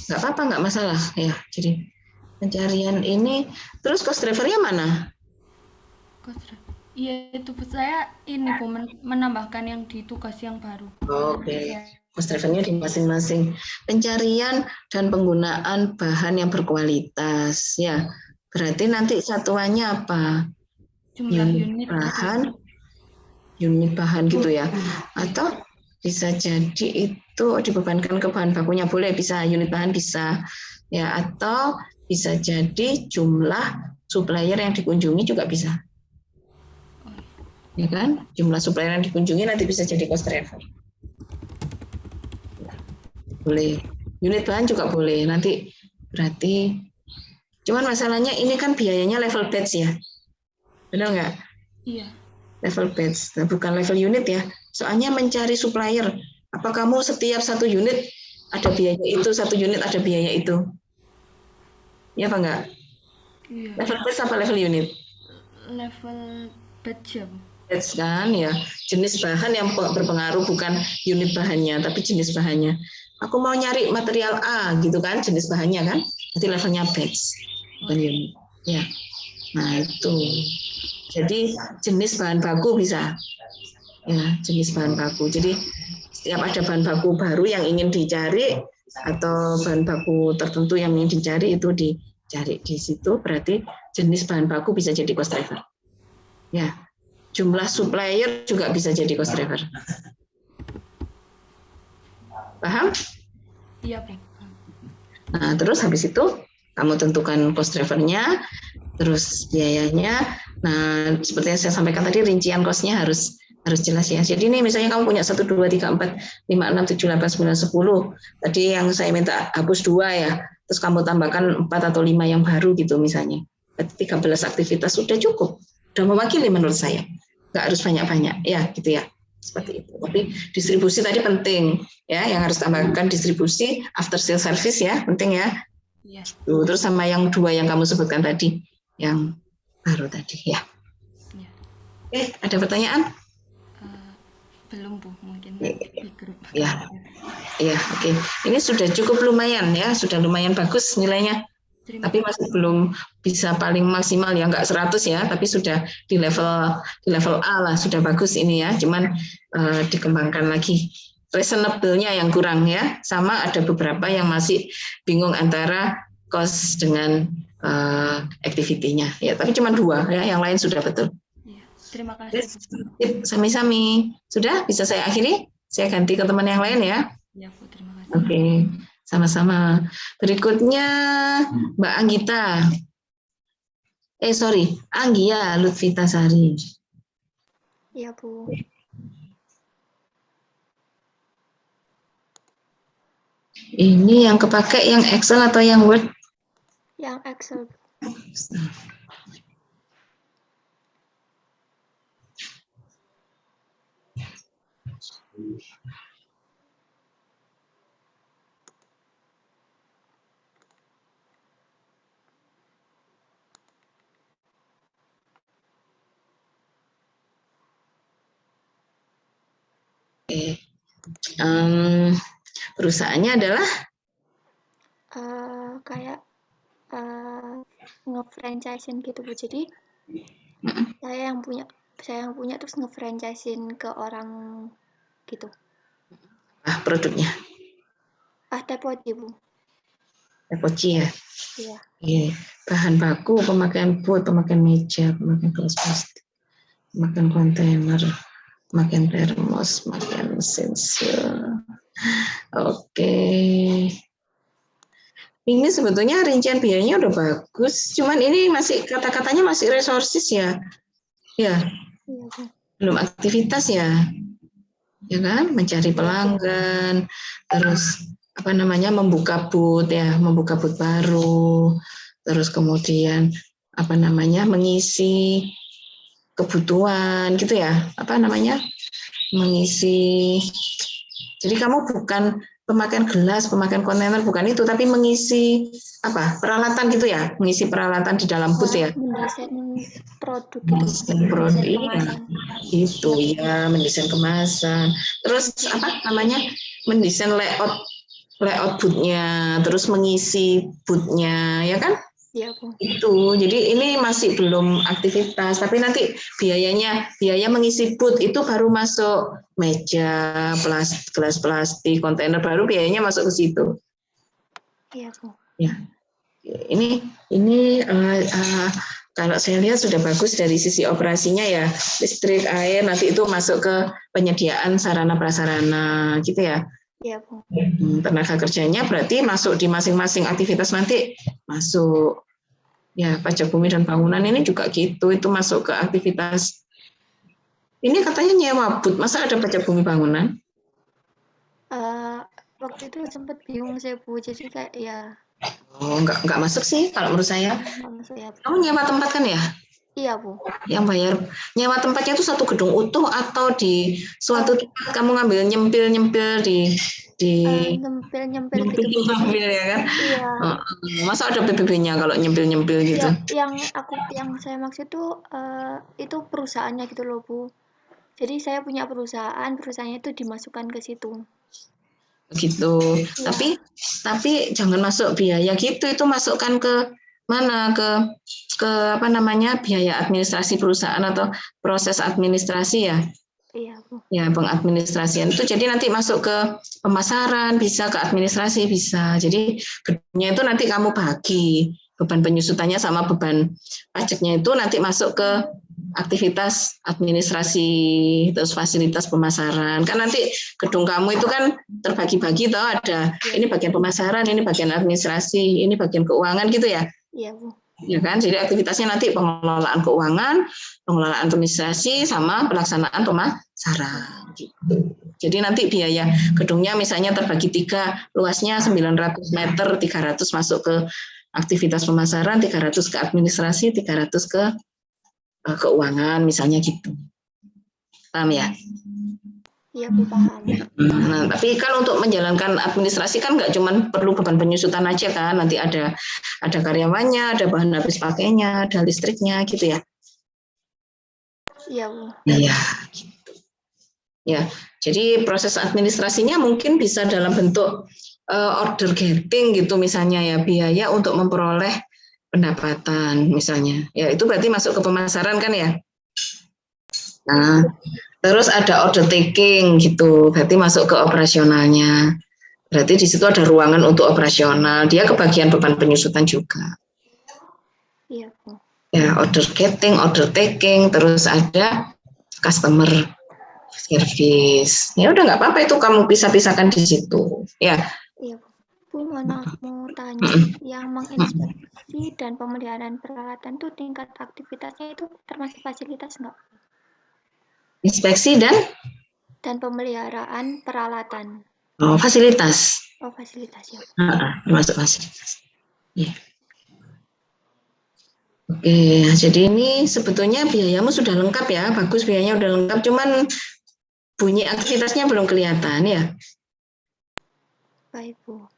nggak apa-apa, nggak masalah ya. Jadi pencarian ini, terus cost drivernya mana? Iya itu saya ini Bu menambahkan yang di tugas yang baru. Oke. Cost drivernya di masing-masing. Pencarian dan penggunaan bahan yang berkualitas ya. Berarti nanti satuannya apa? Jumlah unit bahan gitu ya, atau bisa jadi itu dibebankan ke bahan bakunya, boleh, bisa unit bahan bisa ya, atau bisa jadi jumlah supplier yang dikunjungi juga bisa, ya kan? Jumlah supplier yang dikunjungi nanti bisa jadi cost driver, boleh. Unit bahan juga boleh, nanti berarti Cuman masalahnya ini kan biayanya level batch ya, benar nggak? Iya. Level batch, nah, bukan level unit ya. Soalnya mencari supplier, apa kamu setiap satu unit ada biaya itu, satu unit ada biaya itu, ya apa enggak? Iya. Level batch apa level unit? Level batch ya, Bu? Batch kan ya, jenis bahan yang berpengaruh bukan unit bahannya, tapi jenis bahannya. Aku mau nyari material A gitu kan, jenis bahannya kan, berarti levelnya batch, bukan unit. Ya, nah itu. Jadi jenis bahan baku bisa, ya jenis bahan baku. Jadi setiap ada bahan baku baru yang ingin dicari atau bahan baku tertentu yang ingin dicari itu dicari di situ, berarti jenis bahan baku bisa jadi cost driver. Ya, jumlah supplier juga bisa jadi cost driver. Paham? Iya, Bu. Nah, terus habis itu kamu tentukan cost drivernya, terus biayanya. Nah, seperti yang saya sampaikan tadi, rincian cost-nya harus jelas ya. Jadi ini misalnya kamu punya 1, 2, 3, 4, 5, 6, 7, 8, 9, 10. Tadi yang saya minta hapus 2 ya, terus kamu tambahkan 4 atau 5 yang baru gitu misalnya. Berarti 13 aktivitas sudah cukup, sudah mewakili menurut saya. Nggak harus banyak-banyak, ya gitu ya. Seperti itu. Tapi distribusi tadi penting ya, yang harus tambahkan distribusi, after sales service ya, penting ya. Iya. Terus sama yang 2 yang kamu sebutkan tadi, yang baru tadi ya. Iya. Oke, ada pertanyaan? Belum, Bu, mungkin nanti di grup. Ya, ya, oke. Ini sudah cukup lumayan ya, sudah lumayan bagus nilainya. Terima Tapi kasih. masih belum bisa paling maksimal ya, nggak 100 ya, tapi sudah di level A lah, sudah bagus ini ya. Cuman dikembangkan lagi. Reasonable-nya yang kurang ya, sama ada beberapa yang masih bingung antara cost dengan activity-nya ya. Tapi cuma 2 ya, yang lain sudah betul. Iya. Terima kasih, Bu. Sami-sami. Sudah bisa saya akhiri? Saya ganti ke teman yang lain ya. Iya, Bu, terima kasih. Oke, sama-sama. Berikutnya Mbak Anggita. Anggia Lutfitasari. Iya, Bu. Ini yang kepake yang Excel atau yang Word? Yang Excel. Perusahaannya adalah Kayak nge-franchisein gitu, Bu. Jadi saya yang punya terus nge-franchisein ke orang gitu. produknya Tepoci, Bu. Tepoci ya. Iya. Bahan baku, pemakaian boot, pemakaian meja, pemakaian gelas plastik, pemakaian kontainer, pemakaian termos, pemakaian mesin seal. Oke. Ini sebetulnya rincian biayanya udah bagus, cuman ini masih kata-katanya masih resources ya. Ya. Iya, Bu. Belum aktivitas ya. Ya kan? Mencari pelanggan, terus membuka booth ya, membuka booth baru, terus kemudian mengisi kebutuhan gitu ya, mengisi. Jadi kamu bukan pemakaian gelas, pemakaian kontainer, bukan itu, tapi mengisi peralatan gitu ya, mengisi peralatan di dalam booth ya. Mendesain produk gitu. Mendesain produk, itu ya, mendesain kemasan. Terus mendesain layout booth-nya, terus mengisi booth-nya, ya kan? Iya, Bu. Itu, jadi ini masih belum aktivitas, tapi nanti biaya mengisi booth itu baru masuk meja, gelas plastik, kontainer baru biayanya masuk ke situ. Iya, Bu. Ya, ini kalau saya lihat sudah bagus dari sisi operasinya ya, listrik, air, nanti itu masuk ke penyediaan sarana prasarana gitu ya. Iya, Bu. Tenaga kerjanya berarti masuk di masing-masing aktivitas nanti masuk. Ya, pajak bumi dan bangunan ini juga gitu, itu masuk ke aktivitas. Ini katanya nyewa booth, masa ada pajak bumi bangunan? Waktu itu sempat bingung saya, Bu. Jadi kayak ya Oh, enggak masuk sih kalau menurut saya. Nggak masuk ya, Bu. Kamu nyewa tempat kan ya? Iya, Bu. Yang bayar nyewa tempatnya itu satu gedung utuh atau di suatu tempat kamu ngambil nyempil di Nyempil-nyempil gitu, Bu. Jadi nyempil ya kan? iya. Masa ada PBB-nya kalau nyempil-nyempil gitu? Ya, yang saya maksud tuh itu perusahaannya gitu loh, Bu. Jadi saya punya perusahaannya itu dimasukkan ke situ. Gitu. Iya. Tapi jangan masuk biaya gitu, itu masukkan ke mana ke apa namanya biaya administrasi perusahaan atau proses administrasi ya. Iya, Bu. Ya, pengadministrasian itu jadi nanti masuk ke pemasaran, bisa ke administrasi, bisa. Jadi gedungnya itu nanti kamu bagi beban penyusutannya sama beban pajaknya itu nanti masuk ke aktivitas administrasi terus fasilitas pemasaran. Kan nanti gedung kamu itu kan terbagi-bagi toh, ada ini bagian pemasaran, ini bagian administrasi, ini bagian keuangan gitu ya. Iya, Bu. Ya kan, jadi aktivitasnya nanti pengelolaan keuangan, pengelolaan administrasi, sama pelaksanaan pemasaran. Gitu. Jadi nanti biaya gedungnya misalnya terbagi 3, luasnya 900 meter, 300 masuk ke aktivitas pemasaran, 300 ke administrasi, 300 ke keuangan, misalnya gitu. Paham ya? Iya, Bu, paham. Nah, tapi kan untuk menjalankan administrasi kan nggak cuma perlu beban penyusutan aja kan, nanti ada karyawannya, ada bahan habis pakainya, ada listriknya gitu ya. Iya, Bu. Iya, gitu. Ya, jadi proses administrasinya mungkin bisa dalam bentuk order getting gitu misalnya ya, biaya untuk memperoleh pendapatan misalnya. Ya, itu berarti masuk ke pemasaran kan ya. Nah, terus ada order taking gitu, berarti masuk ke operasionalnya. Berarti di situ ada ruangan untuk operasional. Dia kebagian beban penyusutan juga. Iya, Bu. Ya, order getting, order taking, terus ada customer service. Ya udah nggak apa-apa itu kamu pisah-pisahkan di situ. Ya. Iya, Bu. Bu, mohon maaf mau tanya, yang menginspeksi dan pemeliharaan peralatan tuh tingkat aktivitasnya itu termasuk fasilitas nggak? Inspeksi Dan pemeliharaan peralatan. fasilitas. Oh, fasilitas ya. Termasuk fasilitas. Ya. Oke, jadi ini sebetulnya biayamu sudah lengkap ya, bagus biayanya udah lengkap, cuman bunyi aktivitasnya belum kelihatan ya. Baik, Bu.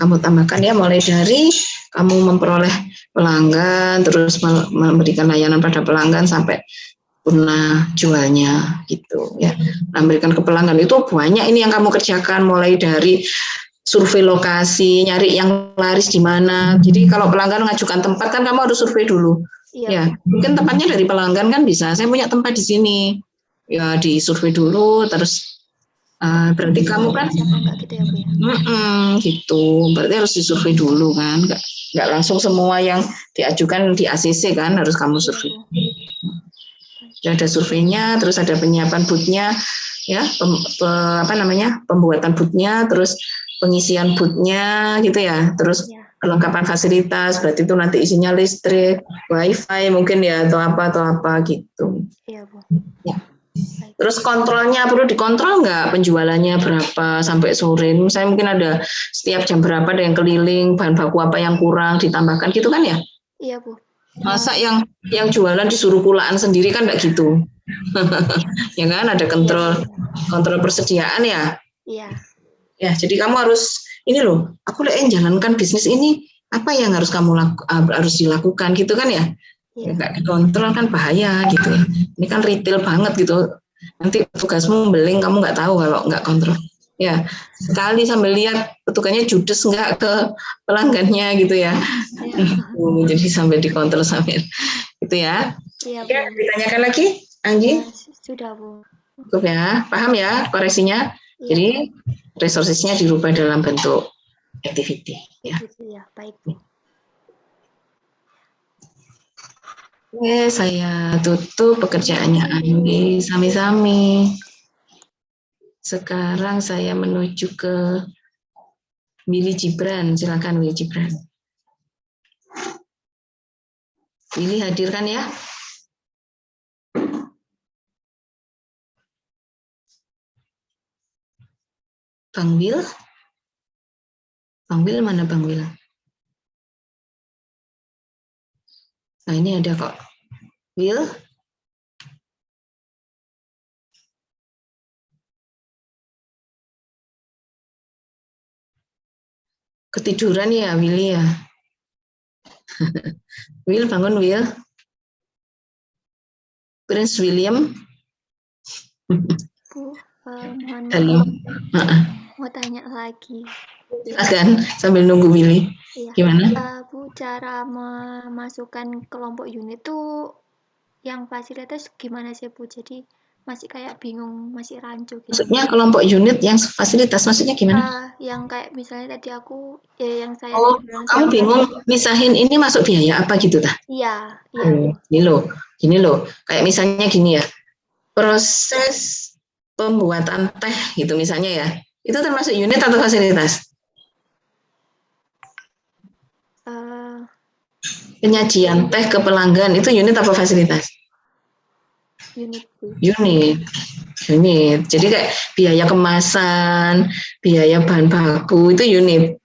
Kamu tambahkan ya, mulai dari kamu memperoleh pelanggan, terus memberikan layanan pada pelanggan sampai pernah jualnya gitu ya. Memberikan ke pelanggan itu banyak ini yang kamu kerjakan, mulai dari survei lokasi, nyari yang laris di mana. Jadi kalau pelanggan mengajukan tempat kan kamu harus survei dulu. Iya. Ya, mungkin tempatnya dari pelanggan kan bisa. Saya punya tempat di sini. Ya, disurvei dulu, terus berarti kamu kan enggak gitu ya, Bu ya? Gitu. Berarti harus disurvei dulu kan. Enggak langsung semua yang diajukan di ACC kan, harus kamu survei. Ya, ada surveinya, terus ada penyiapan booth-nya, ya, pembuatan booth-nya, terus pengisian booth-nya gitu ya, terus kelengkapan fasilitas, berarti itu nanti isinya listrik, wifi mungkin ya, atau apa gitu. Iya, Bu. Ya. Terus kontrolnya perlu dikontrol nggak, penjualannya berapa sampai sore, misalnya mungkin ada setiap jam berapa ada yang keliling, bahan baku apa yang kurang ditambahkan gitu kan ya? Iya, Bu. Masa yang jualan disuruh pulaan sendiri kan enggak gitu. Ya kan, ada kontrol persediaan ya. Iya. Ya, jadi kamu harus ini loh, aku jalankan bisnis ini, apa yang harus harus dilakukan gitu kan ya. Ya enggak dikontrol kan bahaya gitu ya. Ini kan retail banget gitu. Nanti tugasmu beling kamu nggak tahu kalau nggak kontrol. Ya, sekali sambil lihat petugasnya judes nggak ke pelanggannya gitu ya. Jadi sambil dikontrol sambil gitu ya. Iya, Bu. Ya, ditanyakan lagi, Anggi? Sudah, Bu. Cukup ya, paham ya koreksinya? Iya. Jadi resourcesnya dirubah dalam bentuk activity. Ya. Ya, baik, Bu. Oke, saya tutup pekerjaannya Anggi. Sami-sami. Sekarang saya menuju ke Willy Gibran. Silakan Willy Gibran. Willy hadir kan ya? Bang Wil? Bang Wil mana Bang Wil? Nah, ini ada kok. Will? Ketiduran ya, Willy ya? Will, bangun, Will. Prince William. Bu, mohon Halo. maaf, mau tanya lagi. Silakan sambil nunggu Willy. Iya. Gimana? Bu, cara memasukkan kelompok unit tuh yang fasilitas gimana sih Bu? Jadi masih kayak bingung, masih rancu gitu. Maksudnya kelompok unit yang fasilitas, maksudnya gimana? Yang kayak misalnya tadi aku, ya yang saya bilang Kamu bingung misahin ini masuk biaya apa gitu tah? Iya. Gini loh, kayak misalnya gini ya, proses pembuatan teh gitu misalnya ya, itu termasuk unit atau fasilitas? Penyajian teh ke pelanggan itu unit apa fasilitas? Unit Bu. Unit. Jadi kayak biaya kemasan, biaya bahan baku itu unit.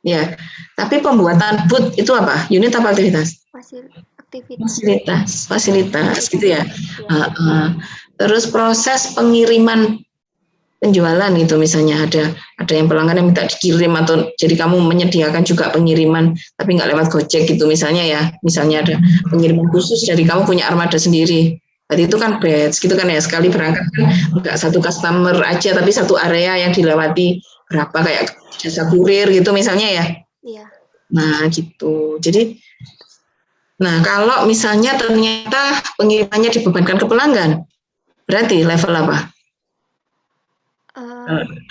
Ya. Tapi pembuatan booth itu apa? Unit apa aktivitas? Fasilitas gitu ya. Terus proses pengiriman penjualan itu misalnya ada yang pelanggan yang minta dikirim atau jadi kamu menyediakan juga pengiriman tapi nggak lewat Gojek gitu misalnya ya. Misalnya ada pengiriman khusus dari kamu punya armada sendiri. Berarti itu kan batch gitu kan ya, sekali berangkat kan nggak satu customer aja tapi satu area yang dilewati berapa kayak jasa kurir gitu misalnya ya. Iya. Nah gitu. Jadi kalau misalnya ternyata pengirimannya dibebankan ke pelanggan, berarti level apa?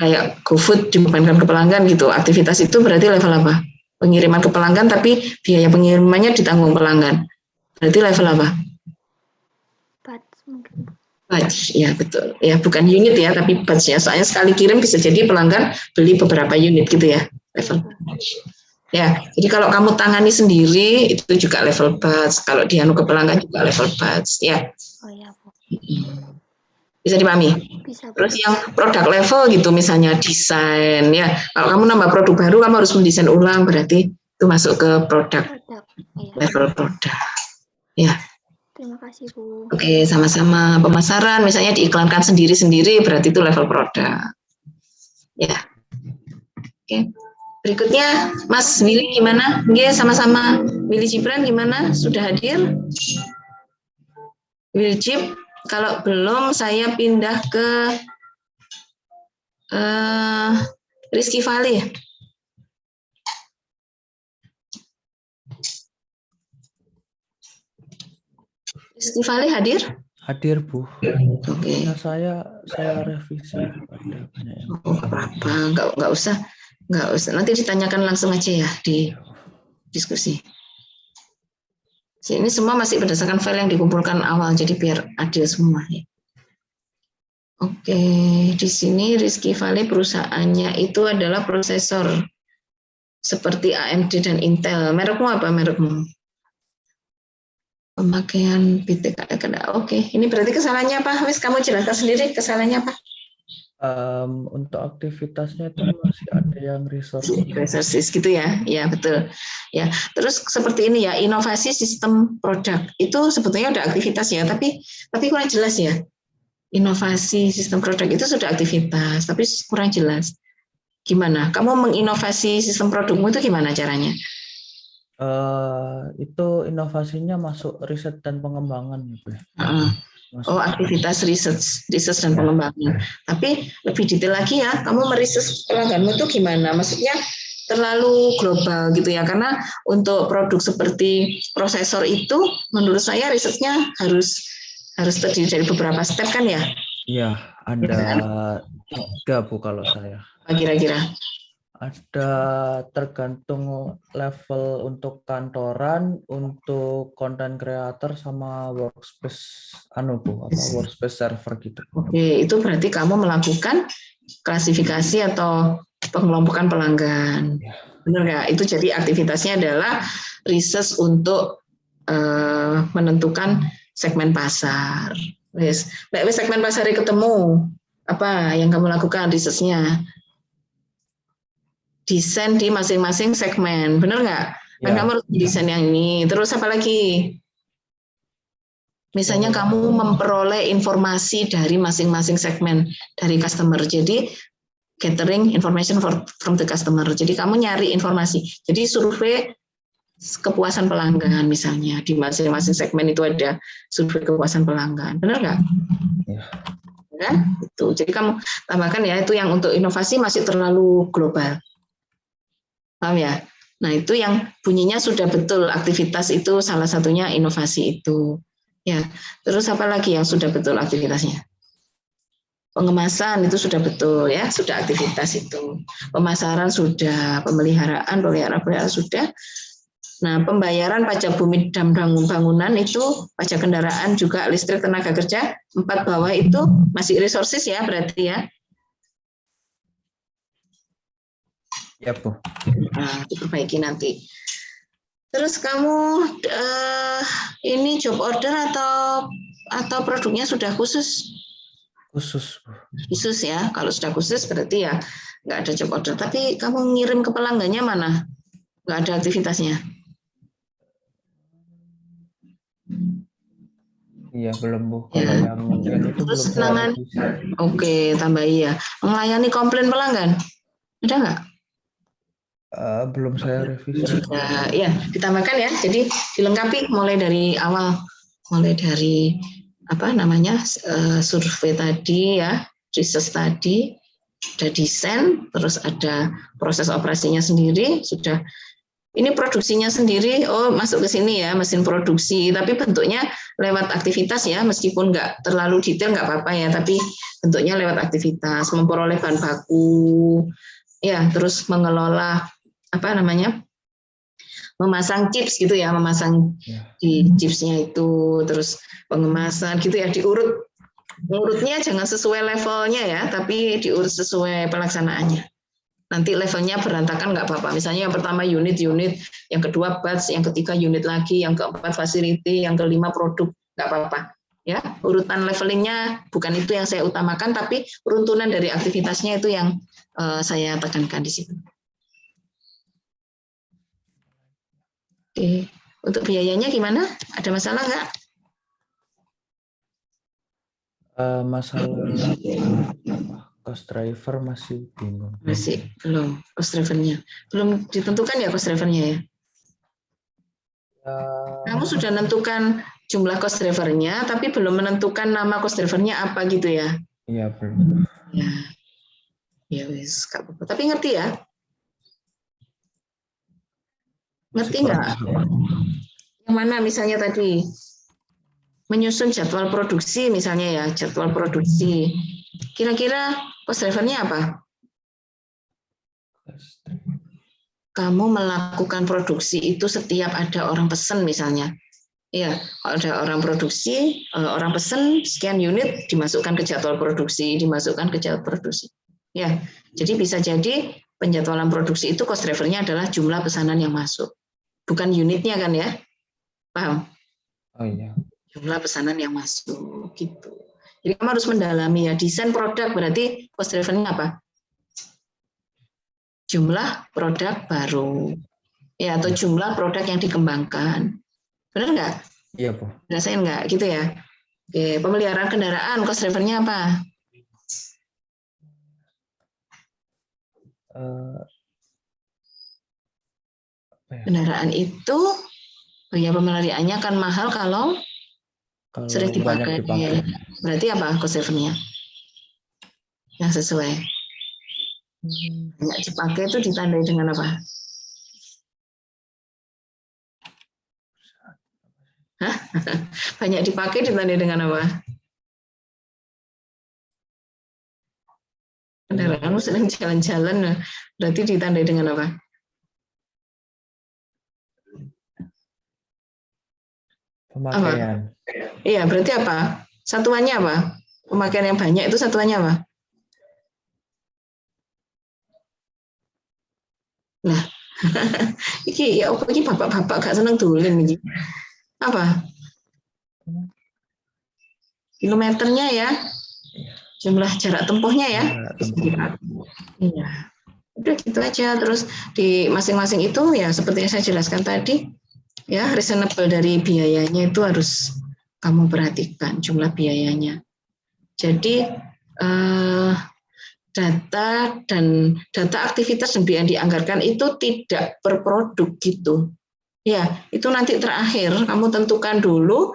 Kayak GoFood dibebankan ke pelanggan gitu. Aktivitas itu berarti level apa? Pengiriman ke pelanggan tapi biaya pengirimannya ditanggung pelanggan. Berarti level apa? Batch, ya betul. Ya bukan unit ya, tapi batch ya. Soalnya sekali kirim bisa jadi pelanggan beli beberapa unit gitu ya. Level batch. Ya, jadi kalau kamu tangani sendiri itu juga level batch. Kalau dianu ke pelanggan juga level batch ya. Oh ya, Bu. Bisa dipahami? Bisa. Terus yang produk level gitu misalnya desain ya. Kalau kamu nambah produk baru kamu harus mendesain ulang berarti itu masuk ke produk. Level produk. Ya. Terima kasih, Bu. Oke, sama-sama. Pemasaran misalnya diiklankan sendiri-sendiri berarti itu level produk. Ya. Oke. Berikutnya Mas Willy gimana? Oke, sama-sama. Willy Gibran gimana? Sudah hadir? Willy Gib, kalau belum saya pindah ke Rizky Fali. Rizky Fali hadir? Hadir, Bu. Oke. Nah, saya revisi. Apa-apa, nggak usah. Nanti ditanyakan langsung aja ya di diskusi. Ini semua masih berdasarkan file yang dikumpulkan awal, jadi biar adil semua ya. Oke, di sini Rizky Valley perusahaannya itu adalah prosesor seperti AMD dan Intel. Merekmu apa merekmu? Pemakaian BTK. Oke, ini berarti kesalahannya apa? Wis kamu jelaskan sendiri kesalahannya apa? Untuk aktivitasnya itu masih ada yang resources gitu ya, ya betul. Ya, terus seperti ini ya, inovasi sistem produk itu sebetulnya udah aktivitas ya, tapi kurang jelas ya. Inovasi sistem produk itu sudah aktivitas, tapi kurang jelas. Gimana? Kamu menginovasi sistem produkmu itu gimana caranya? Itu inovasinya masuk riset dan pengembangan gitu. Aktivitas riset dan pengembangan. Tapi lebih detail lagi ya, kamu meriset pelangganmu itu gimana? Maksudnya terlalu global gitu ya, karena untuk produk seperti prosesor itu, menurut saya risetnya harus terdiri dari beberapa step kan ya? Iya, ada 3 Bu kalau saya. Kira-kira? Ada tergantung level untuk kantoran, untuk content creator sama workspace workspace server gitu. Oke, itu berarti kamu melakukan klasifikasi atau pengelompokan pelanggan. Benar nggak? Itu jadi aktivitasnya adalah riset untuk menentukan segmen pasar. Wes segmen pasarnya ketemu, apa yang kamu lakukan risetnya? Desain di masing-masing segmen, benar nggak? Kan Ya, kamu harus desain yang ini. Terus apa lagi? Misalnya kamu memperoleh informasi dari masing-masing segmen dari customer. Jadi gathering information from the customer. Jadi kamu nyari informasi. Jadi survei kepuasan pelanggan misalnya di masing-masing segmen itu ada survei kepuasan pelanggan. Benar nggak? ya. Kan? Itu. Jadi kamu tambahkan ya, itu yang untuk inovasi masih terlalu global. Paham ya? Nah, itu yang bunyinya sudah betul, aktivitas itu salah satunya inovasi itu. Ya. Terus apa lagi yang sudah betul aktivitasnya? Pengemasan itu sudah betul ya, sudah aktivitas itu. Pemasaran sudah, pemeliharaan sudah. Nah, pembayaran pajak bumi dan bangunan itu, pajak kendaraan juga, listrik, tenaga kerja, 4 bawah itu masih resources ya berarti ya. Ya, Bu. Nah, diperbaiki nanti. Terus kamu ini job order atau produknya sudah khusus? Khusus, Bu. Khusus ya. Kalau sudah khusus berarti ya nggak ada job order. Tapi kamu ngirim ke pelanggannya mana? Nggak ada aktivitasnya. Iya, belum, Bu. Ya. Kalau yang itu Terus belum saya menangani. revisi. Oke, tambahi ya. Melayani komplain pelanggan. Ada nggak? Belum saya revisi. Ya, ditambahkan ya. Jadi dilengkapi mulai dari awal, mulai dari apa namanya survei tadi ya, research tadi, ada desain, terus ada proses operasinya sendiri, sudah. Ini produksinya sendiri, oh masuk ke sini ya, mesin produksi, tapi bentuknya lewat aktivitas ya, meskipun nggak terlalu detail nggak apa-apa ya, tapi bentuknya lewat aktivitas, memperoleh bahan baku, ya, terus mengelola apa namanya, memasang chips gitu ya, memasang di chipsnya itu, terus pengemasan gitu ya, diurut, urutnya jangan sesuai levelnya ya, tapi diurut sesuai pelaksanaannya. Nanti levelnya berantakan nggak apa-apa. Misalnya yang pertama unit, yang kedua batch, yang ketiga unit lagi, yang keempat facility, yang kelima produk, nggak apa-apa. Ya, urutan levelingnya bukan itu yang saya utamakan, tapi runtunan dari aktivitasnya itu yang saya tekankan di situ. Oke, untuk biayanya gimana? Ada masalah nggak? Masalah cost driver masih bingung. Masih belum, cost drivernya belum ditentukan ya, cost drivernya ya. Kamu sudah menentukan jumlah cost drivernya, tapi belum menentukan nama cost drivernya apa gitu ya? Iya, belum. Ya wis, nggak apa-apa. Tapi ngerti ya? Ngerti nggak? Yang mana misalnya tadi menyusun jadwal produksi misalnya ya, jadwal produksi. Kira-kira cost drivernya apa? Kamu melakukan produksi itu setiap ada orang pesen misalnya. Ya, kalau ada orang produksi, orang pesen sekian unit dimasukkan ke jadwal produksi, Ya, jadi bisa jadi penjadwalan produksi itu cost drivernya adalah jumlah pesanan yang masuk, bukan unitnya kan ya, paham? Oh iya. Jumlah pesanan yang masuk gitu. Jadi kamu harus mendalami ya, desain produk berarti cost drivernya apa? Jumlah produk baru, ya, atau jumlah produk yang dikembangkan, benar nggak? Iya, Bu. Rasain nggak gitu ya? Oke, pemeliharaan kendaraan cost drivernya apa? Kendaraan itu ya pemeliharaannya kan mahal kalau sering dipakai. Berarti apa cost drivernya? Yang sesuai. Banyak dipakai itu ditandai dengan apa? Hah? Banyak dipakai ditandai dengan apa? Kendaraanmu sering jalan-jalan, berarti ditandai dengan apa? Pemakaian. Iya, berarti apa? Satuannya apa? Pemakaian yang banyak itu satuannya apa? Nah, iki ya apa iki bapak-bapak gak seneng dolen iki. Apa? Kilometernya ya. Jumlah jarak tempuhnya ya. Iya. Udah Udah gitu aja. Terus di masing-masing itu ya seperti yang saya jelaskan tadi, ya reasonable dari biayanya itu harus kamu perhatikan jumlah biayanya. Jadi data aktivitas dan biaya yang dianggarkan itu tidak per produk gitu. Ya, itu nanti terakhir kamu tentukan dulu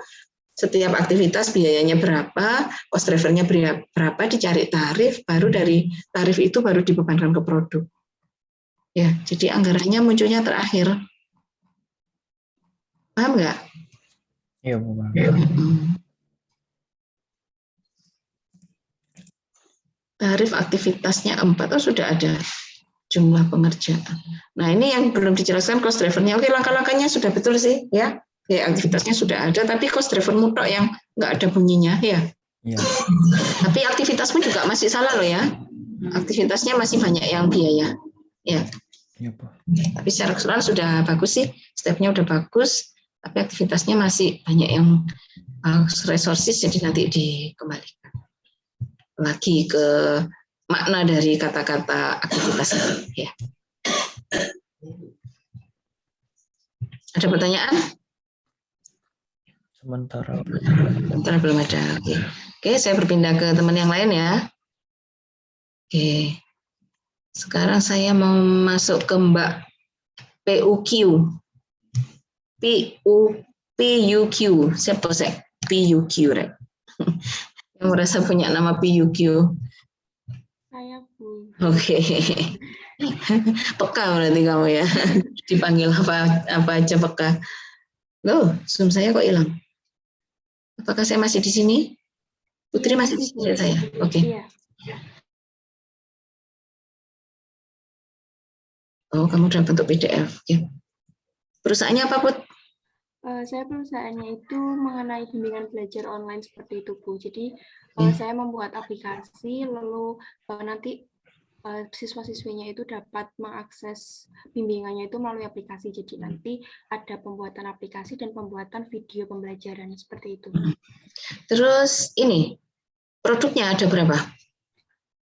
setiap aktivitas biayanya berapa, cost drivernya berapa, dicari tarif, baru dari tarif itu baru dibebankan ke produk. Ya, jadi anggarannya munculnya terakhir. Paham nggak? Iya, Bu. Tarif aktivitasnya 4, sudah ada jumlah pengerjaan. Nah, ini yang belum dijelaskan cost drivernya. Oke, langkah-langkahnya sudah betul sih, ya. Ya, aktivitasnya sudah ada, tapi cost driver mutlak yang nggak ada bunyinya, ya. Iya. Tapi aktivitasmu juga masih salah loh ya. Aktivitasnya masih banyak yang biaya. Ya. Iya, Bu. Tapi secara keseluruhan sudah bagus sih, stepnya udah bagus, tapi aktivitasnya masih banyak yang resources, jadi nanti dikembalikan lagi ke makna dari kata-kata aktivitas itu. Ya. Ada pertanyaan? Sementara Belum ada. Oke, saya berpindah ke teman yang lain ya. Oke. Sekarang saya mau masuk ke Mbak PUQ. PUQ. Siapa sih? PUQ, right? Yang merasa punya nama PUQ. Saya, Bu. Oke. Peka berarti kamu ya. Dipanggil apa aja peka. Loh, Zoom saya kok hilang? Apakah saya masih di sini? Putri Iya, masih di Bu. sini saya. Oke. Iya. Oh, kamu dalam bentuk PDF. Oke. Perusahaannya apa, Put? Saya perusahaannya itu mengenai bimbingan belajar online seperti itu, Bu. Jadi saya membuat aplikasi, lalu nanti siswa-siswinya itu dapat mengakses bimbingannya itu melalui aplikasi. Jadi nanti ada pembuatan aplikasi dan pembuatan video pembelajaran seperti itu. Terus ini, produknya ada berapa?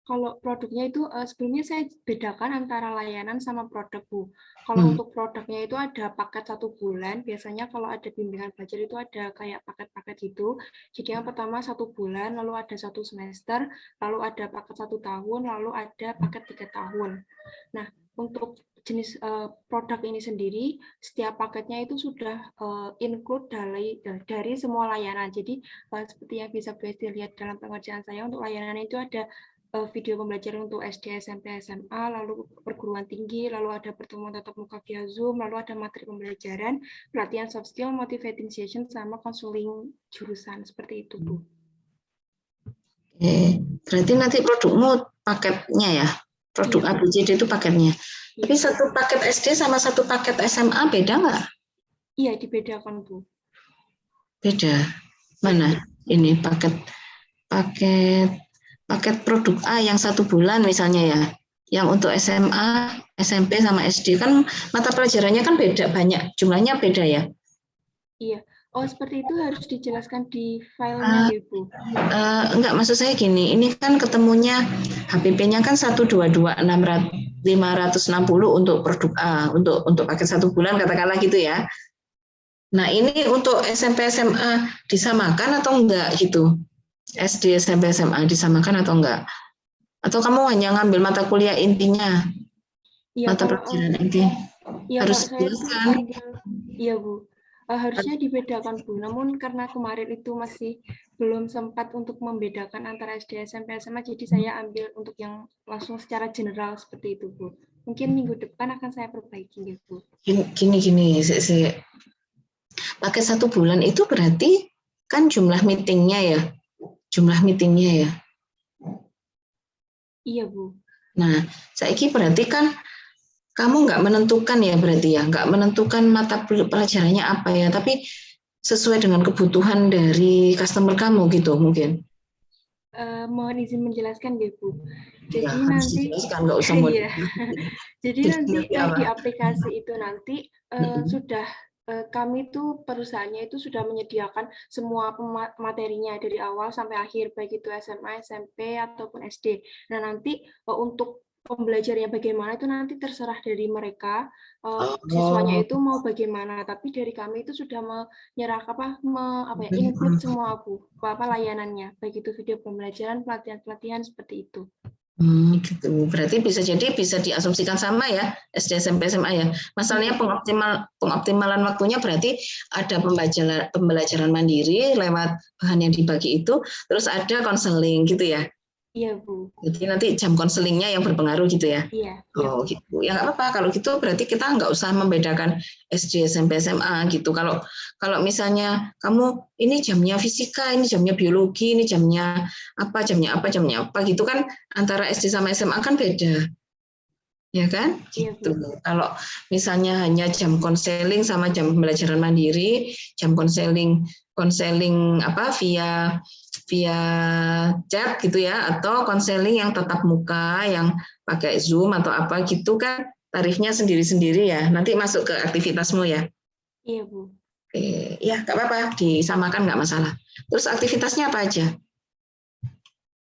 Kalau produknya itu sebelumnya saya bedakan antara layanan sama produk, Bu. Kalau untuk produknya itu ada paket 1 bulan. Biasanya kalau ada bimbingan belajar itu ada kayak paket-paket gitu. Jadi yang pertama 1 bulan, lalu ada 1 semester, lalu ada paket 1 tahun, lalu ada paket 3 tahun. Nah, untuk jenis produk ini sendiri, setiap paketnya itu sudah include dari semua layanan. Jadi seperti yang bisa dilihat dalam pengerjaan saya, untuk layanan itu ada video pembelajaran untuk SD, SMP, SMA, lalu perguruan tinggi, lalu ada pertemuan tatap muka via Zoom, lalu ada materi pembelajaran, pelatihan soft skill, motivating session, sama konseling jurusan, seperti itu, Bu. Berarti nanti produkmu paketnya ya? Produk Iya. ABCD itu paketnya. Iya. Tapi satu paket SD sama satu paket SMA beda nggak? Iya, dibedakan, Bu. Beda. Mana? Ini paket produk A yang 1 bulan misalnya ya, yang untuk SMA, SMP sama SD kan mata pelajarannya kan beda, banyak jumlahnya beda ya. Iya. Oh, seperti itu harus dijelaskan di filenya, Bu. Enggak, maksud saya gini, ini kan ketemunya HPP-nya kan 122.560 untuk produk A, untuk paket 1 bulan katakanlah gitu ya. Nah, ini untuk SMP SMA disamakan atau enggak gitu? SD, SMP, SMA disamakan atau enggak? Atau kamu hanya ngambil mata kuliah intinya? Iya, Mata pelajaran inti. Iya, Harus kalau saya itu dijelaskan. ambil, iya, Bu. Harusnya dibedakan, Bu. Namun karena kemarin itu masih belum sempat untuk membedakan antara SD, SMP, SMA, jadi saya ambil untuk yang langsung secara general seperti itu, Bu. Mungkin minggu depan akan saya perbaiki, Bu. Gini, pakai 1 bulan itu berarti kan jumlah meetingnya ya? Iya, Bu. Nah, saiki berarti kan kamu nggak menentukan ya berarti ya, nggak menentukan mata pelajarannya apa ya, tapi sesuai dengan kebutuhan dari customer kamu gitu mungkin. Mohon izin menjelaskan, Bu. Jadi Ya, nanti, nggak usah iya. Jadi nanti di aplikasi itu nanti sudah kami tuh perusahaannya itu sudah menyediakan semua materinya dari awal sampai akhir, baik itu SMA, SMP ataupun SD. Nah, nanti untuk pembelajarannya bagaimana itu nanti terserah dari mereka, siswanya itu mau bagaimana. Tapi dari kami itu sudah menyerah include semua layanannya, baik itu video pembelajaran, pelatihan-pelatihan seperti itu. Gitu. Berarti bisa diasumsikan sama ya SD, SMP, SMA ya. Masalahnya pengoptimalan waktunya berarti ada pembelajaran mandiri lewat bahan yang dibagi itu, terus ada konseling gitu ya. Iya, Bu. Jadi nanti jam konselingnya yang berpengaruh gitu ya? Iya. Oh gitu. Ya nggak apa-apa. Kalau gitu berarti kita nggak usah membedakan SD, SMP, SMA gitu. Kalau misalnya kamu ini jamnya fisika, ini jamnya biologi, ini jamnya apa gitu kan, antara SD sama SMA kan beda. Ya kan? Gitu. Kalau misalnya hanya jam konseling sama jam pembelajaran mandiri, jam konseling via chat gitu ya, atau konseling yang tatap muka yang pakai Zoom atau apa gitu kan tarifnya sendiri-sendiri ya. Nanti masuk ke aktivitasmu ya. Iya, Bu. Ya nggak apa-apa, disamakan nggak masalah. Terus aktivitasnya apa aja?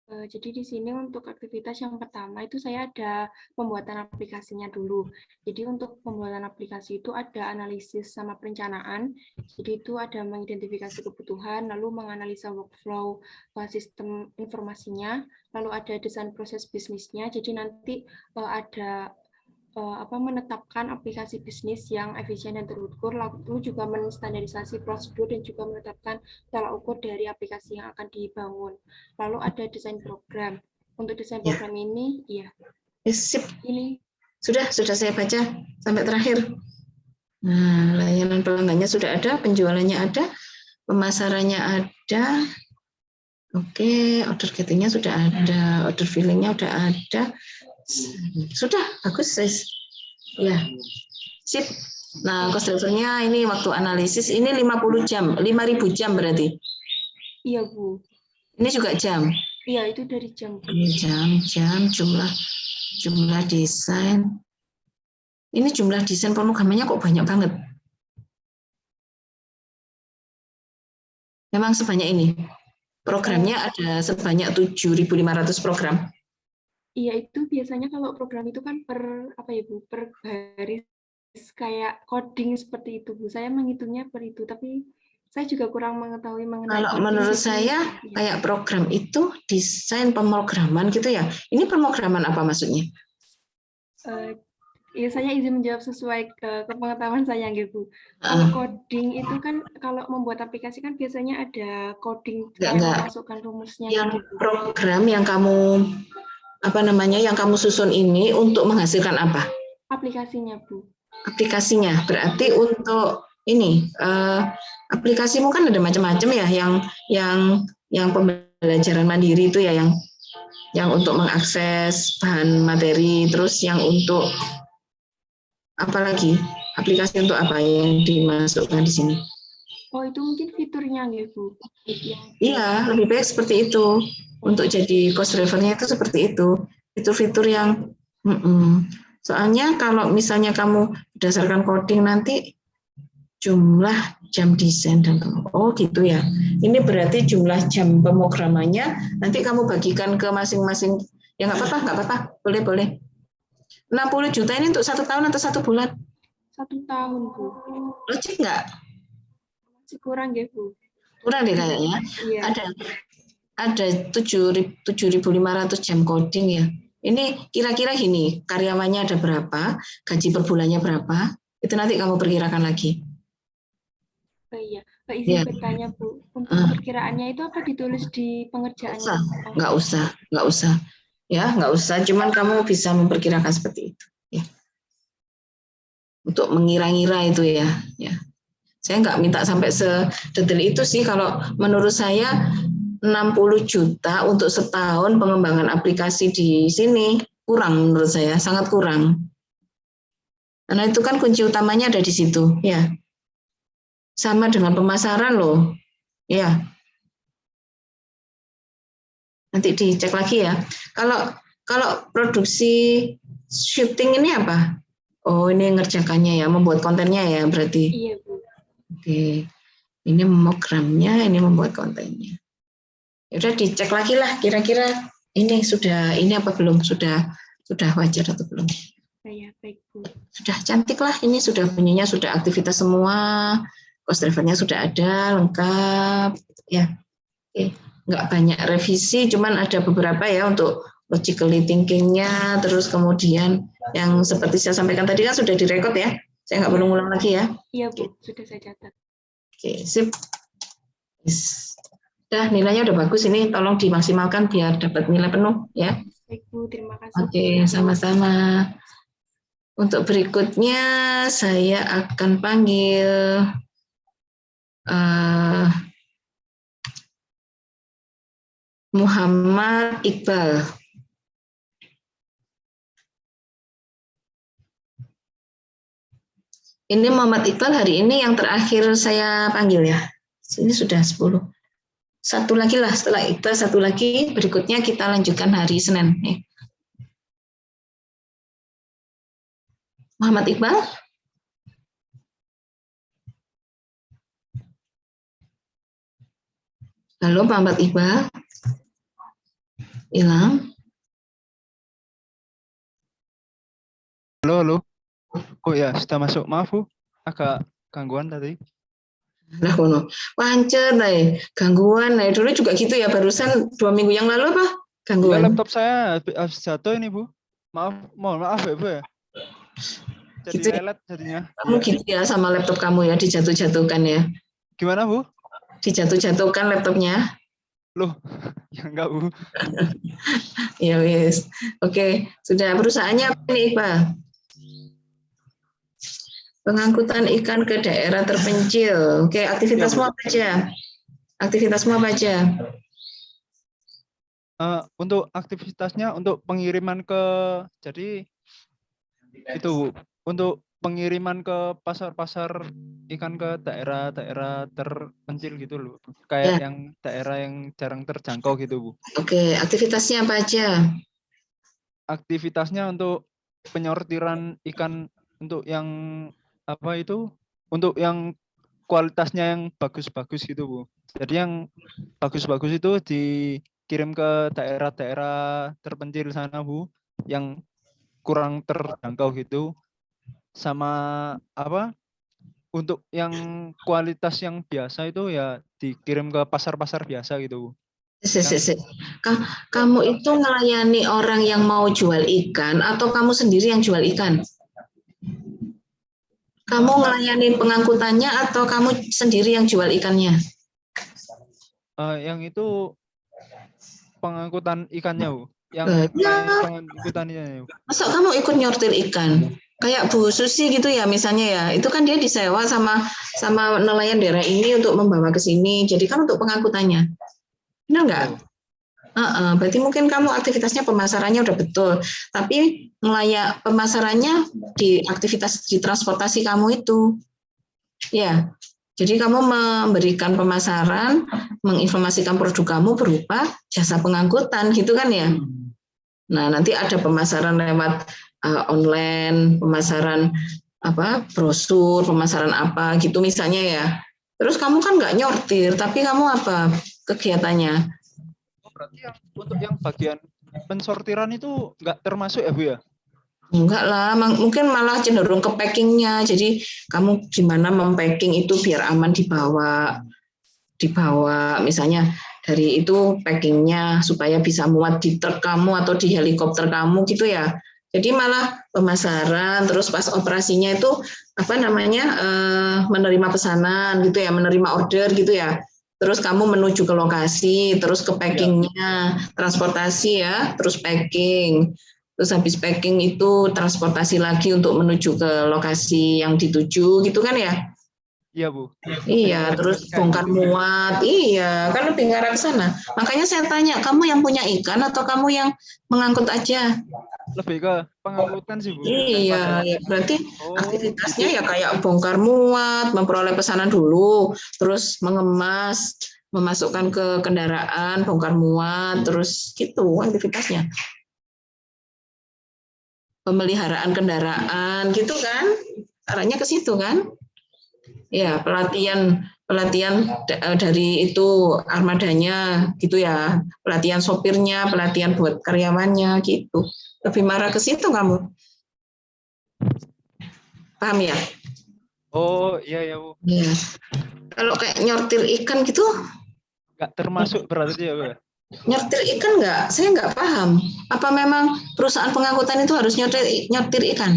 Jadi di sini untuk aktivitas yang pertama itu saya ada pembuatan aplikasinya dulu. Jadi untuk pembuatan aplikasi itu ada analisis sama perencanaan. Jadi itu ada mengidentifikasi kebutuhan, lalu menganalisa workflow sistem informasinya, lalu ada desain proses bisnisnya. Jadi nanti ada menetapkan aplikasi bisnis yang efisien dan terukur, lalu juga menstandarisasi prosedur dan juga menetapkan tolak ukur dari aplikasi yang akan dibangun. Lalu ada desain program. Untuk desain program ini, Sip. Ini sudah saya baca sampai terakhir. Nah, layanan pelanggannya sudah ada, penjualannya ada, pemasarannya ada. Oke, order getting-nya sudah ada, order filling-nya sudah ada. Sudah, bagus, guys. Ya, sip. Nah, cost driver-nya ini waktu analisis, ini 50 jam, 5.000 jam berarti. Iya, Bu. Ini juga jam? Iya, itu dari jam. Jam, jumlah desain. Ini jumlah desain pemrogramannya kok banyak banget? Memang sebanyak ini? Programnya ada sebanyak 7.500 program? Iya, itu biasanya kalau program itu kan per baris kayak coding seperti itu, Bu. Saya menghitungnya per itu, tapi saya juga kurang mengetahui mengenai. Kalau menurut saya kayak program itu desain pemrograman gitu ya. Ini pemrograman apa maksudnya? Ya, saya izin menjawab sesuai kepengetahuan saya, gitu. Kalau coding itu kan kalau membuat aplikasi kan biasanya ada coding, memasukkan rumusnya. Yang gitu. Program yang kamu yang kamu susun ini untuk menghasilkan apa? Aplikasinya, Bu. Aplikasinya. Berarti untuk ini aplikasimu kan ada macam-macam ya, yang pembelajaran mandiri itu ya, yang untuk mengakses bahan materi, terus yang untuk apa lagi? Aplikasi untuk apa yang dimasukkan di sini? Oh, itu mungkin fiturnya, Bu. Iya, lebih baik seperti itu. Untuk jadi cost driver-nya itu seperti itu. Fitur-fitur yang soalnya kalau misalnya kamu berdasarkan coding nanti jumlah jam desain dan gitu ya. Ini berarti jumlah jam pemrogramannya nanti kamu bagikan ke masing-masing. Ya nggak apa-apa, boleh. 60 juta ini untuk 1 tahun atau 1 bulan? 1 tahun, Bu. Logik nggak? Masih kurang, Bu. Kurang deh kayaknya. Iya. Ada 7.500 jam coding ya. Ini kira-kira gini, karyawannya ada berapa, gaji per bulannya berapa, itu nanti kamu perkirakan lagi. Iya, izin bertanya, Bu. Untuk perkiraannya itu apa ditulis di pengerjaannya? Nggak usah. Ya, nggak usah. Cuman kamu bisa memperkirakan seperti itu. Ya. Untuk mengira-ngira itu ya. Saya nggak minta sampai sedetail itu sih. Kalau menurut saya 60 juta untuk setahun pengembangan aplikasi di sini kurang menurut saya, sangat kurang. Karena itu kan kunci utamanya ada di situ, ya. Sama dengan pemasaran loh, ya. Nanti dicek lagi ya. Kalau produksi syuting ini apa? Oh, ini ngerjakannya ya, membuat kontennya ya berarti. Iya, Bu. Oke. Ini memogramnya, ini membuat kontennya. Ya udah dicek lagi lah kira-kira ini apa belum, sudah Sudah wajar atau belum? Ya, baik Bu. Sudah cantik lah, ini sudah bunyinya, sudah aktivitas semua, cost drivernya sudah ada, lengkap. Ya, oke. Nggak banyak revisi, cuman ada beberapa ya untuk logically thinking-nya, terus kemudian yang seperti saya sampaikan tadi kan sudah direkod ya, saya nggak perlu ngulang lagi ya. Iya Bu, sudah saya catat. Oke, sip. Yes. Dah, nilainya udah bagus ini, tolong dimaksimalkan biar dapat nilai penuh ya. Baik Bu, terima kasih. Oke, sama-sama. Untuk berikutnya saya akan panggil Muhammad Iqbal. Ini Muhammad Iqbal hari ini yang terakhir saya panggil ya. Ini sudah 10. Satu lagi lah, setelah Iqbal satu lagi, berikutnya kita lanjutkan hari Senin. Muhammad Iqbal? Halo Muhammad Iqbal? Hilang? Halo. Oh ya, sudah masuk. Maaf Bu, agak gangguan tadi. Lah kono. Pancet gangguan. Nah, dulu juga gitu ya, barusan 2 minggu yang lalu apa? Ya, Gangguan. laptop saya habis jatuh ini Bu. Mohon maaf ya Bu ya. Jadi Gitu ya? lelet jadinya. Kamu gitu ya sama laptop kamu ya, dijatuh-jatuhkan ya? Gimana Bu? Dijatuh-jatuhkan laptopnya? Loh, ya enggak Bu. Ya wis. Oke, sudah perusahaannya apa nih Iqbal? Pengangkutan ikan ke daerah terpencil. Oke, aktivitasmu apa aja? Aktivitasmu apa aja? Untuk aktivitasnya untuk pengiriman ke, jadi itu Bu, untuk pengiriman ke pasar-pasar ikan ke daerah-daerah terpencil gitu loh. Kayak Ya. yang daerah yang jarang terjangkau gitu Bu. Oke, aktivitasnya apa aja? Aktivitasnya untuk penyortiran ikan untuk yang apa itu, untuk yang kualitasnya yang bagus-bagus gitu Bu. Jadi yang bagus-bagus itu dikirim ke daerah-daerah terpencil sana Bu, yang kurang terjangkau gitu. Sama apa, untuk yang kualitas yang biasa itu ya dikirim ke pasar-pasar biasa gitu Bu. Kamu itu melayani orang yang mau jual ikan atau kamu sendiri yang jual ikan? Kamu melayani pengangkutannya atau kamu sendiri yang jual ikannya? Yang itu pengangkutan ikannya Bu. Yang pengangkutannya Bu. Masa kamu ikut nyortir ikan? Kayak Bu Susi gitu ya misalnya ya. Itu kan dia disewa sama nelayan daerah ini untuk membawa ke sini. Jadi kan untuk pengangkutannya. Benar nggak? Berarti mungkin kamu aktivitasnya pemasarannya udah betul, tapi ngelayak pemasarannya di aktivitas di transportasi kamu itu, ya. Jadi kamu memberikan pemasaran, menginformasikan produk kamu berupa jasa pengangkutan, gitu kan ya? Nah nanti ada pemasaran lewat online, pemasaran apa brosur, pemasaran apa gitu misalnya ya. Terus kamu kan nggak nyortir, tapi kamu apa kegiatannya? Berarti untuk yang bagian pensortiran itu nggak termasuk ya Bu ya? Enggak lah, mungkin malah cenderung ke packingnya. Jadi kamu gimana mempacking itu biar aman dibawa misalnya dari itu packingnya supaya bisa muat di truk kamu atau di helikopter kamu gitu ya. Jadi malah pemasaran, terus pas operasinya itu apa namanya menerima pesanan gitu ya, menerima order gitu ya. Terus kamu menuju ke lokasi, terus ke packingnya, transportasi ya, terus packing. Terus habis packing itu transportasi lagi untuk menuju ke lokasi yang dituju gitu kan ya? Iya Bu. Iya, terus bongkar muat. Iya, kan lebih ngarah ke sana. Makanya saya tanya, kamu yang punya ikan atau kamu yang mengangkut aja? Lebih ke pengangkutan sih Bu. Iya, ya berarti aktivitasnya ya kayak bongkar muat, memperoleh pesanan dulu, terus mengemas, memasukkan ke kendaraan, bongkar muat, terus gitu aktivitasnya. Pemeliharaan kendaraan gitu kan? Arahnya ke situ kan? Ya, pelatihan pelatihan dari itu armadanya gitu ya, pelatihan sopirnya, pelatihan buat karyawannya gitu. Lebih marah ke situ kamu. Paham ya? Oh iya ya Bu. Iya. Kalau kayak nyortir ikan gitu, Nggak termasuk berarti ya Bu ya? nyortir ikan saya nggak paham. Apa memang perusahaan pengangkutan itu harus nyortir ikan?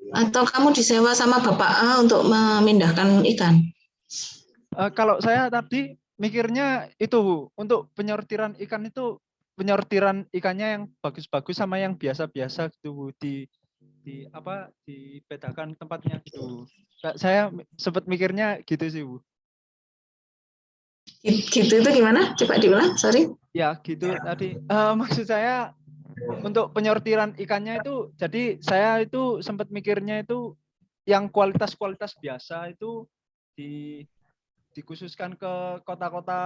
Atau kamu disewa sama Bapak A untuk memindahkan ikan? Kalau saya tadi mikirnya itu Bu, untuk penyortiran ikan itu penyortiran ikannya yang bagus-bagus sama yang biasa-biasa gitu Bu, dibedakan tempatnya gitu. Saya sempat mikirnya gitu sih Bu. Gitu itu gimana? Coba diulang, sorry. Ya gitu tadi. Maksud saya untuk penyortiran ikannya itu, jadi saya itu sempat mikirnya itu yang kualitas-kualitas biasa itu dikhususkan ke kota-kota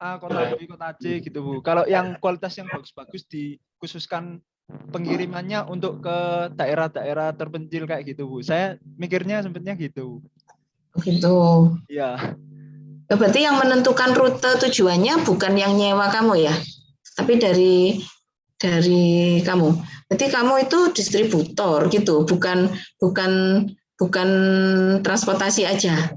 A, kota B, kota C gitu Bu. Kalau yang kualitas yang bagus-bagus dikhususkan pengirimannya untuk ke daerah-daerah terpencil kayak gitu Bu. Saya mikirnya sempatnya gitu. Gitu. Ya. Berarti yang menentukan rute tujuannya bukan yang nyewa kamu ya, tapi dari kamu. Berarti kamu itu distributor gitu, bukan transportasi aja.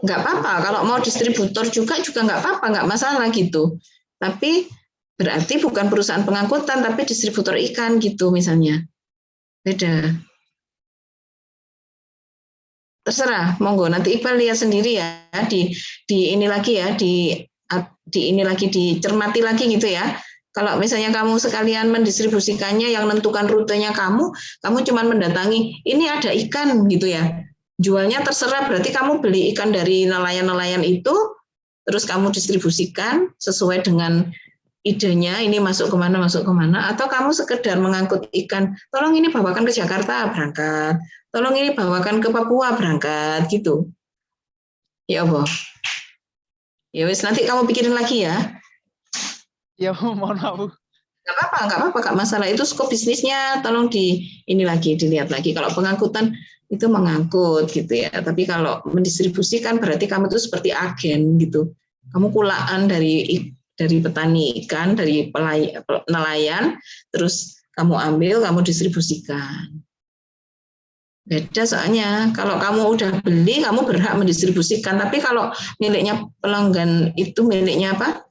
Nggak apa-apa, kalau mau distributor juga nggak apa-apa, nggak masalah gitu. Tapi berarti bukan perusahaan pengangkutan, tapi distributor ikan gitu misalnya. Beda. Terserah, monggo. Nanti Iqbal lihat sendiri ya, di ini lagi ya, di ini lagi dicermati lagi gitu ya. Kalau misalnya kamu sekalian mendistribusikannya, yang menentukan rutenya kamu cuma mendatangi, ini ada ikan gitu ya. Jualnya terserah, berarti kamu beli ikan dari nelayan-nelayan itu, terus kamu distribusikan sesuai dengan idenya, ini masuk kemana, atau kamu sekedar mengangkut ikan, tolong ini bawakan ke Jakarta, berangkat. Tolong ini bawakan ke Papua, berangkat gitu. Ya Allah. Ya wes, nanti kamu pikirin lagi ya. Ya mohon maaf Bu. Nggak apa-apa, Kak. Masalah itu skop bisnisnya, tolong dilihat lagi. Kalau pengangkutan itu mengangkut gitu ya. Tapi kalau mendistribusikan berarti kamu itu seperti agen gitu. Kamu kulaan dari petani ikan, dari nelayan, terus kamu ambil, kamu distribusikan. Beda soalnya, kalau kamu udah beli, kamu berhak mendistribusikan. Tapi kalau miliknya pelanggan itu miliknya apa?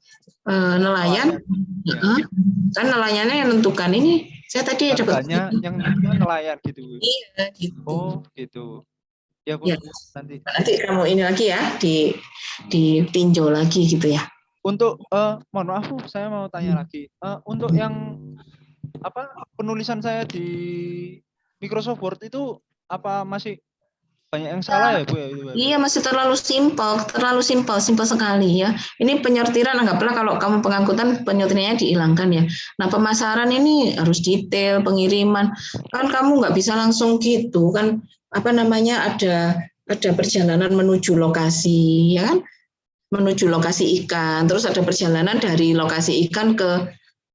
Nelayan, Ya. Kan nelayannya yang menentukan ini. Saya tadi dapat yang nelayan gitu Bu. Iya, gitu. Oh gitu. Ya Bu, Ya. nanti kamu ini lagi ya, ditinjau lagi gitu ya. Untuk mohon maaf Bu, saya mau tanya lagi. Untuk yang penulisan saya di Microsoft Word itu apa masih banyak yang salah ya Bu ya? Iya, masih terlalu simpel sekali ya. Ini penyortiran, anggaplah kalau kamu pengangkutan, penyortirannya dihilangkan ya. Nah, pemasaran ini harus detail, pengiriman. Kan kamu nggak bisa langsung gitu kan, ada perjalanan menuju lokasi, ya kan? Menuju lokasi ikan, terus ada perjalanan dari lokasi ikan ke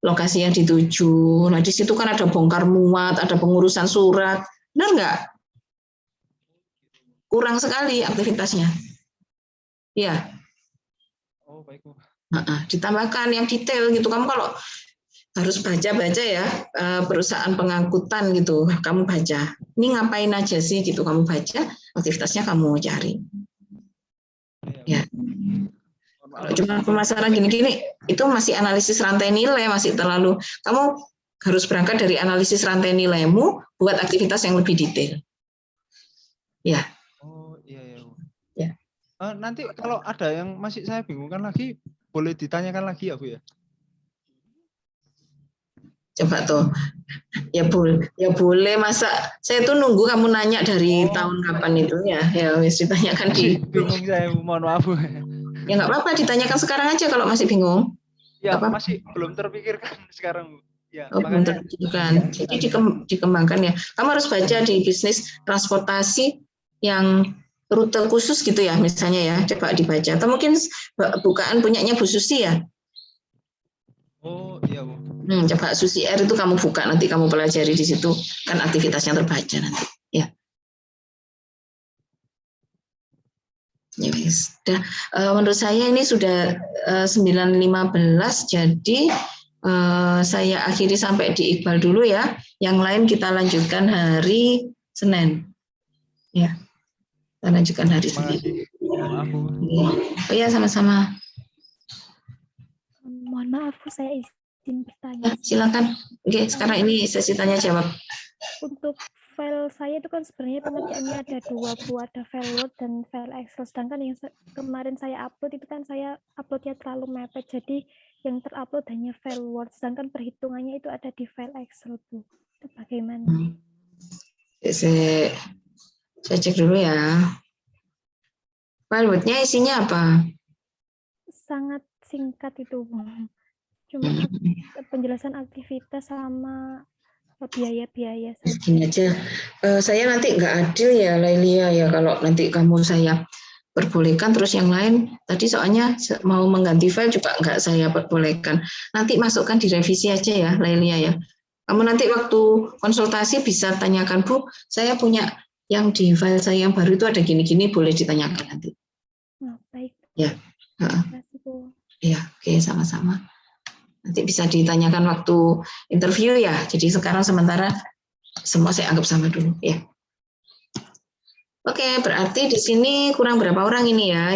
lokasi yang dituju. Nah, di situ kan ada bongkar muat, ada pengurusan surat. Benar nggak? Kurang sekali aktivitasnya. Ya. Oh, baik Bu. Ditambahkan yang detail gitu. Kamu kalau harus baca ya, perusahaan pengangkutan gitu, kamu baca. Ini ngapain aja sih gitu, kamu baca, aktivitasnya kamu cari. Ya. Kalau cuma pemasaran gini-gini, itu masih analisis rantai nilai, masih terlalu. Kamu harus berangkat dari analisis rantai nilaimu buat aktivitas yang lebih detail. Ya. Oh iya ya Bu. Ya. Nanti kalau ada yang masih saya bingungkan lagi, boleh ditanyakan lagi ya Bu ya? Coba tuh, ya boleh, masa saya tuh nunggu kamu nanya dari tahun kapan itu ya wis ditanyakan di. Bingung saya, mohon maaf Bu. Ya nggak apa-apa, ditanyakan sekarang aja kalau masih bingung. Ya masih belum terpikirkan sekarang Bu. Ya, belum terpikirkan. Jadi dikembangkan ya. Kamu harus baca di bisnis transportasi yang rute khusus gitu ya, misalnya ya, coba dibaca. Atau mungkin bukaan punyanya Bu Susi ya. Oh iya Bu. Coba Susi R itu kamu buka, nanti kamu pelajari di situ, kan aktivitasnya terbaca nanti. Ya. Ya, sudah. Menurut saya ini sudah 9.15, jadi saya akhiri sampai di Iqbal dulu ya. Yang lain kita lanjutkan hari Senin. Ya, kita lanjutkan hari Terima Senin. kasih. Maaf Bu. Oh ya, sama-sama. Mohon maaf, saya izin Ya, bertanya. silakan. Oke, sekarang ini sesi tanya jawab. Untuk file saya itu kan sebenarnya pengerjaannya ada dua, Bu, ada file Word dan file Excel. Sedangkan yang kemarin saya upload itu kan saya uploadnya terlalu mepet, jadi yang terupload hanya file Word, sedangkan perhitungannya itu ada di file Excel, Bu. Itu bagaimana? Saya cek dulu ya. File Word-nya isinya apa? Sangat singkat itu, Bu. Cuma penjelasan aktivitas sama biaya-biaya saja. Gini aja, saya nanti nggak adil ya, Lailia ya, kalau nanti kamu saya perbolehkan, terus yang lain tadi soalnya mau mengganti file juga nggak saya perbolehkan. Nanti masukkan di revisi aja ya, Lailia ya. Kamu nanti waktu konsultasi bisa tanyakan, Bu, saya punya yang di file saya yang baru itu ada gini-gini, boleh ditanyakan nanti. Oh, baik. Ya, Terima kasih, Bu. ya, oke, sama-sama. Nanti bisa ditanyakan waktu interview ya. Jadi sekarang sementara semua saya anggap sama dulu ya. Oke, berarti di sini kurang berapa orang ini ya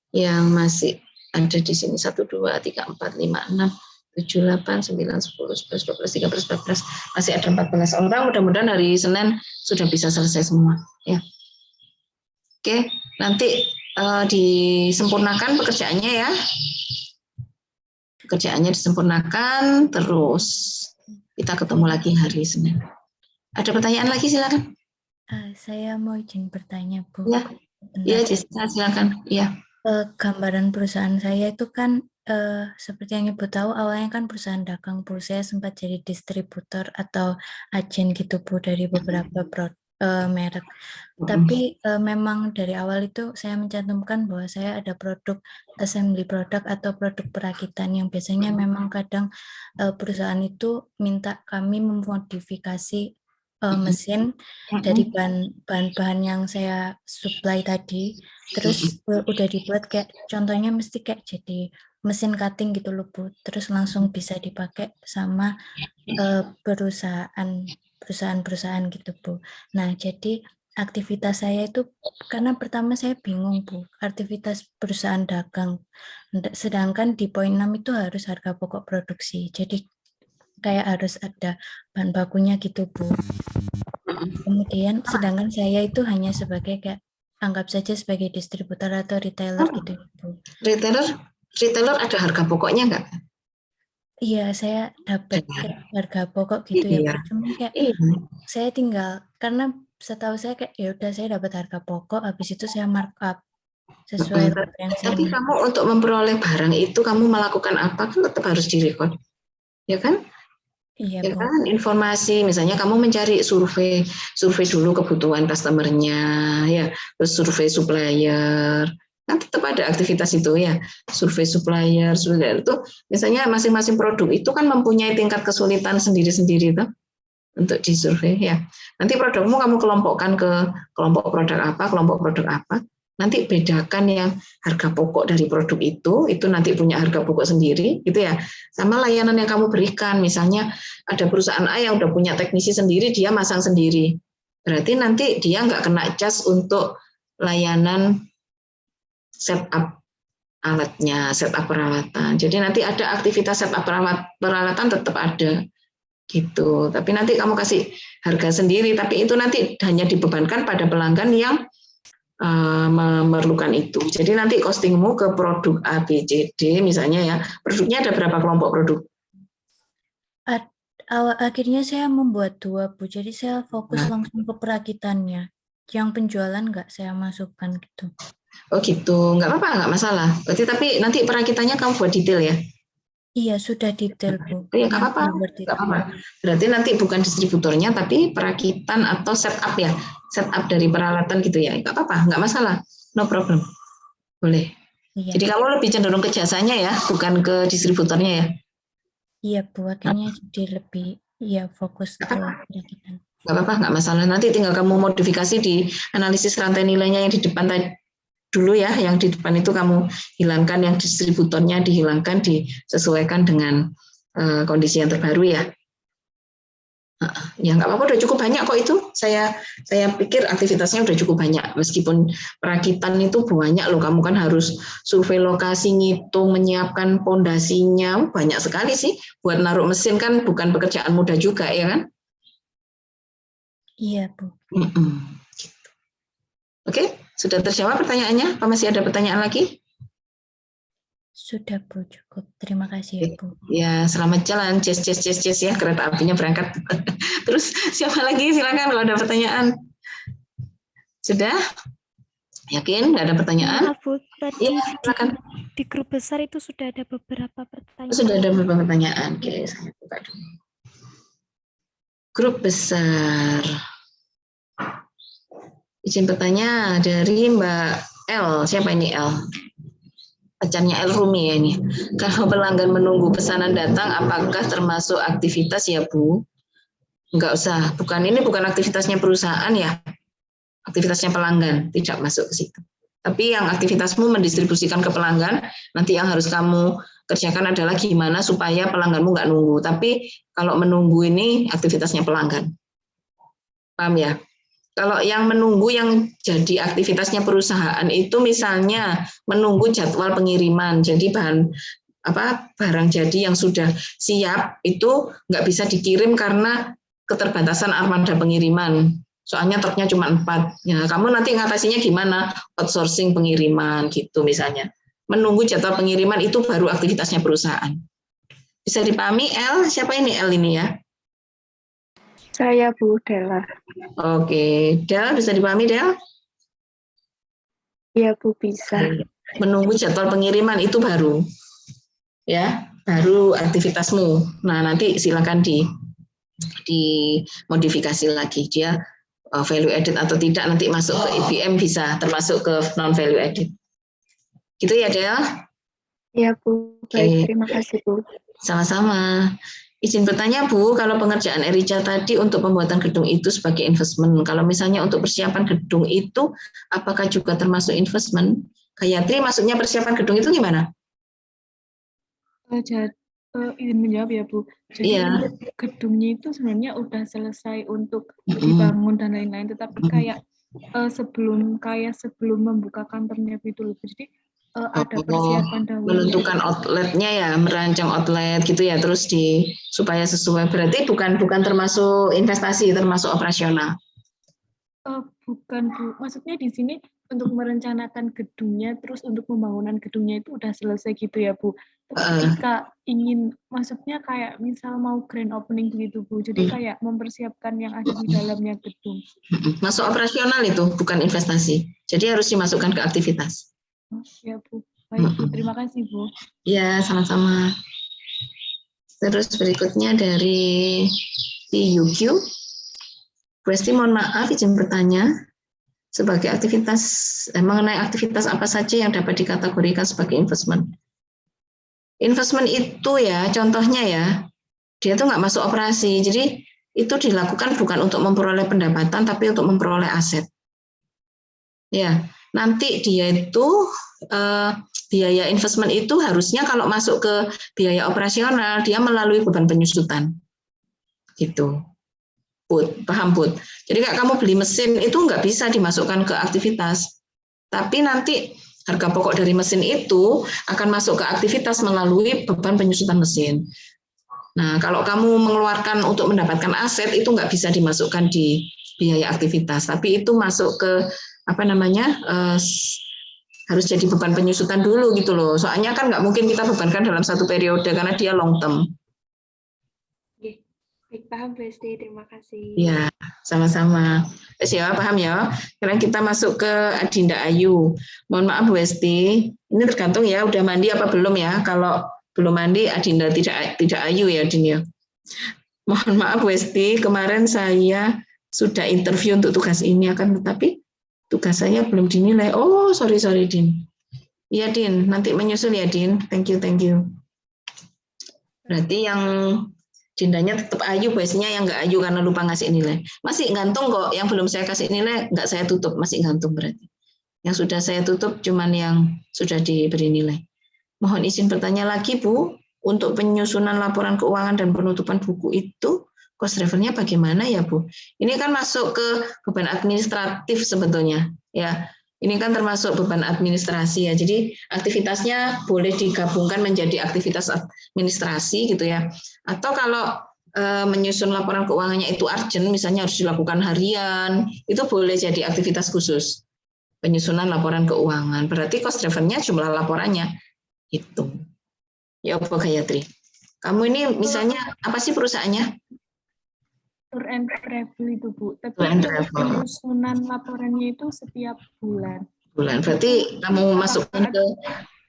yang masih ada di sini? 1, 2, 3, 4, 5, 6, 7, 8, 9, 10, 11, 12, 13, 14. Masih ada 14 orang. Mudah-mudahan hari Senin sudah bisa selesai semua ya. Oke, nanti disempurnakan pekerjaannya ya. Pekerjaannya disempurnakan, terus kita ketemu lagi hari Senin. Ada pertanyaan lagi, silakan. Saya mau izin bertanya, Bu. Ya, ya, silakan. Ya. Gambaran perusahaan saya itu kan seperti yang Ibu tahu, awalnya kan perusahaan dagang, Bu. Saya sempat jadi distributor atau agen gitu, Bu, dari beberapa merek. Tapi memang dari awal itu saya mencantumkan bahwa saya ada produk assembly product atau produk perakitan yang biasanya memang kadang perusahaan itu minta kami memodifikasi mesin dari bahan-bahan yang saya supply tadi, terus udah dibuat kayak contohnya mesti kayak jadi mesin cutting gitu loh, Bu, terus langsung bisa dipakai sama perusahaan gitu, Bu. Nah, jadi aktivitas saya itu karena pertama saya bingung, Bu, aktivitas perusahaan dagang. Sedangkan di poin 6 itu harus harga pokok produksi. Jadi kayak harus ada bahan bakunya gitu, Bu. Kemudian sedangkan saya itu hanya sebagai kayak anggap saja sebagai distributor atau retailer gitu, Bu. Retailer ada harga pokoknya nggak? Iya, saya dapat harga pokok gitu ya, Bu. Cuma kayak saya tinggal karena setahu saya kayak ya udah saya dapat harga pokok, habis itu saya markup sesuai yang saya Tapi kamu untuk memperoleh barang itu kamu melakukan apa kan tetap harus direkod, ya kan? Iya, Ya Bu. kan, informasi misalnya kamu mencari survei dulu kebutuhan customer-nya, ya, terus survei supplier. Kan tetap ada aktivitas itu ya, survei supplier itu misalnya masing-masing produk itu kan mempunyai tingkat kesulitan sendiri-sendiri tuh untuk disurvei ya. Nanti produkmu kamu kelompokkan ke kelompok produk apa, nanti bedakan yang harga pokok dari produk itu nanti punya harga pokok sendiri gitu ya, sama layanan yang kamu berikan. Misalnya ada perusahaan A yang udah punya teknisi sendiri, dia masang sendiri, berarti nanti dia nggak kena cas untuk layanan setup alatnya, setup peralatan. Jadi nanti ada aktivitas setup peralatan tetap ada gitu. Tapi nanti kamu kasih harga sendiri, tapi itu nanti hanya dibebankan pada pelanggan yang memerlukan itu. Jadi nanti costingmu ke produk A, B, C, D misalnya ya. Produknya ada berapa kelompok produk? Akhirnya saya membuat 2, Bu. Jadi saya fokus langsung ke perakitannya. Yang penjualan nggak saya masukkan gitu. Oh gitu, nggak apa-apa, nggak masalah. Berarti tapi nanti perakitannya kamu buat detail ya? Iya, sudah detail, Bu. Iya, nggak apa-apa. Berarti nanti bukan distributornya, tapi perakitan atau setup ya, setup dari peralatan gitu ya, nggak apa-apa, nggak masalah, no problem, boleh. Iya. Jadi kamu lebih cenderung ke jasanya ya, bukan ke distributornya ya? Iya, Bu. Akhirnya jadi lebih fokus ke perakitan. Nggak apa-apa, nggak masalah. Nanti tinggal kamu modifikasi di analisis rantai nilainya yang di depan tadi dulu ya, yang di depan itu kamu hilangkan, yang distributornya dihilangkan, disesuaikan dengan kondisi yang terbaru ya. Ya nggak apa-apa, udah cukup banyak kok itu. Saya pikir aktivitasnya udah cukup banyak. Meskipun perakitan itu banyak loh, kamu kan harus survei lokasi, ngitung, menyiapkan pondasinya, banyak sekali sih. Buat naruh mesin kan bukan pekerjaan mudah juga ya kan? Iya, Bu. Gitu. Oke, sudah terjawab pertanyaannya? Apa masih ada pertanyaan lagi? Sudah, Bu, cukup. Terima kasih, Bu. Ya, selamat jalan, ces ya, kereta apinya berangkat. Terus siapa lagi? Silakan kalau ada pertanyaan. Sudah? Yakin? Nggak ada pertanyaan? Maaf, Bu, tadi Ya, silakan. di grup besar itu sudah ada beberapa pertanyaan. Sudah ada beberapa pertanyaan. Oke, saya buka dulu. Grup besar. Izin bertanya dari Mbak L. Siapa ini L? Pacarnya El Rumi ya ini. Kalau pelanggan menunggu pesanan datang, apakah termasuk aktivitas ya Bu? Enggak usah. Ini bukan aktivitasnya perusahaan ya. Aktivitasnya pelanggan, tidak masuk ke situ. Tapi yang aktivitasmu mendistribusikan ke pelanggan, nanti yang harus kamu kerjakan adalah gimana supaya pelangganmu nggak nunggu. Tapi kalau menunggu ini aktivitasnya pelanggan. Paham ya? Kalau yang menunggu yang jadi aktivitasnya perusahaan itu misalnya menunggu jadwal pengiriman. Jadi barang jadi yang sudah siap itu nggak bisa dikirim karena keterbatasan armada pengiriman. Soalnya truknya cuma 4. Ya, kamu nanti ngatasinya gimana? Outsourcing pengiriman gitu misalnya. Menunggu jadwal pengiriman itu baru aktivitasnya perusahaan. Bisa dipahami L? Siapa ini L ini ya? Saya Bu Della. Oke, Del bisa dipahami Del? Iya Bu, bisa. Menunggu jadwal pengiriman itu baru, ya, baru aktivitasmu. Nah nanti silakan dimodifikasi lagi dia value added atau tidak, nanti masuk ke IBM bisa termasuk ke non value added. Gitu ya Del? Iya Bu, baik, terima kasih Bu. Sama-sama. Izin bertanya Bu, kalau pengerjaan Erica tadi untuk pembuatan gedung itu sebagai investment, kalau misalnya untuk persiapan gedung itu, apakah juga termasuk investment? Gayatri, maksudnya persiapan gedung itu gimana? Izin menjawab ya Bu. Jadi Iya. untuk gedungnya itu sebenarnya udah selesai untuk dibangun dan lain-lain, tetapi kayak sebelum membuka kantornya gitu loh. Jadi ada persiapan dahulu. Menentukan outletnya ya, merancang outlet gitu ya, terus supaya sesuai. Berarti bukan termasuk investasi, termasuk operasional. Bukan Bu, maksudnya di sini untuk merencanakan gedungnya, terus untuk pembangunan gedungnya itu udah selesai gitu ya Bu. Ketika ingin, maksudnya kayak misal mau grand opening gitu Bu, jadi kayak mempersiapkan yang ada di dalamnya gedung. Masuk operasional itu, bukan investasi. Jadi harus dimasukkan ke aktivitas. Ya Bu, baik Bu, terima kasih Bu. Ya, sama-sama. Terus berikutnya dari TUQ. Presti, mohon maaf izin bertanya, sebagai aktivitas, mengenai aktivitas apa saja yang dapat dikategorikan sebagai investment? Investment itu ya, contohnya ya, dia tuh nggak masuk operasi, jadi itu dilakukan bukan untuk memperoleh pendapatan, tapi untuk memperoleh aset. Ya, nanti dia itu biaya investment itu harusnya kalau masuk ke biaya operasional dia melalui beban penyusutan, gitu. Paham Put? Jadi kamu beli mesin itu nggak bisa dimasukkan ke aktivitas, tapi nanti harga pokok dari mesin itu akan masuk ke aktivitas melalui beban penyusutan mesin. Nah, kalau kamu mengeluarkan untuk mendapatkan aset itu nggak bisa dimasukkan di biaya aktivitas, tapi itu masuk ke harus jadi beban penyusutan dulu gitu loh. Soalnya kan nggak mungkin kita bebankan dalam satu periode karena dia long term. Baik, paham Bu Esti, terima kasih. Ya, sama-sama. Ya, paham ya. Sekarang kita masuk ke Adinda Ayu. Mohon maaf Bu Esti, ini tergantung ya udah mandi apa belum ya. Kalau belum mandi Adinda tidak Ayu ya Din ya. Mohon maaf Bu Esti, kemarin saya sudah interview untuk tugas ini akan tetapi tugas saya belum dinilai. Oh, sorry Din. Iya Din, nanti menyusul ya Din. Thank you. Berarti yang Dindanya tetap Ayu, biasanya yang nggak Ayu karena lupa ngasih nilai. Masih gantung kok, yang belum saya kasih nilai nggak saya tutup, masih gantung berarti. Yang sudah saya tutup cuman yang sudah diberi nilai. Mohon izin bertanya lagi, Bu. Untuk penyusunan laporan keuangan dan penutupan buku itu, cost drivernya bagaimana ya, Bu? Ini kan masuk ke beban administratif sebetulnya. Ya, ini kan termasuk beban administrasi ya. Jadi aktivitasnya boleh digabungkan menjadi aktivitas administrasi gitu ya. Atau kalau menyusun laporan keuangannya itu urgent, misalnya harus dilakukan harian, itu boleh jadi aktivitas khusus. Penyusunan laporan keuangan. Berarti cost drivernya jumlah laporannya. Itu. Ya, Bu Gayatri. Kamu ini misalnya apa sih perusahaannya? Tour and travel itu, Bu. Tapi Tour and untuk travel. penyusunan laporannya itu setiap bulan. Berarti kamu masukkan ke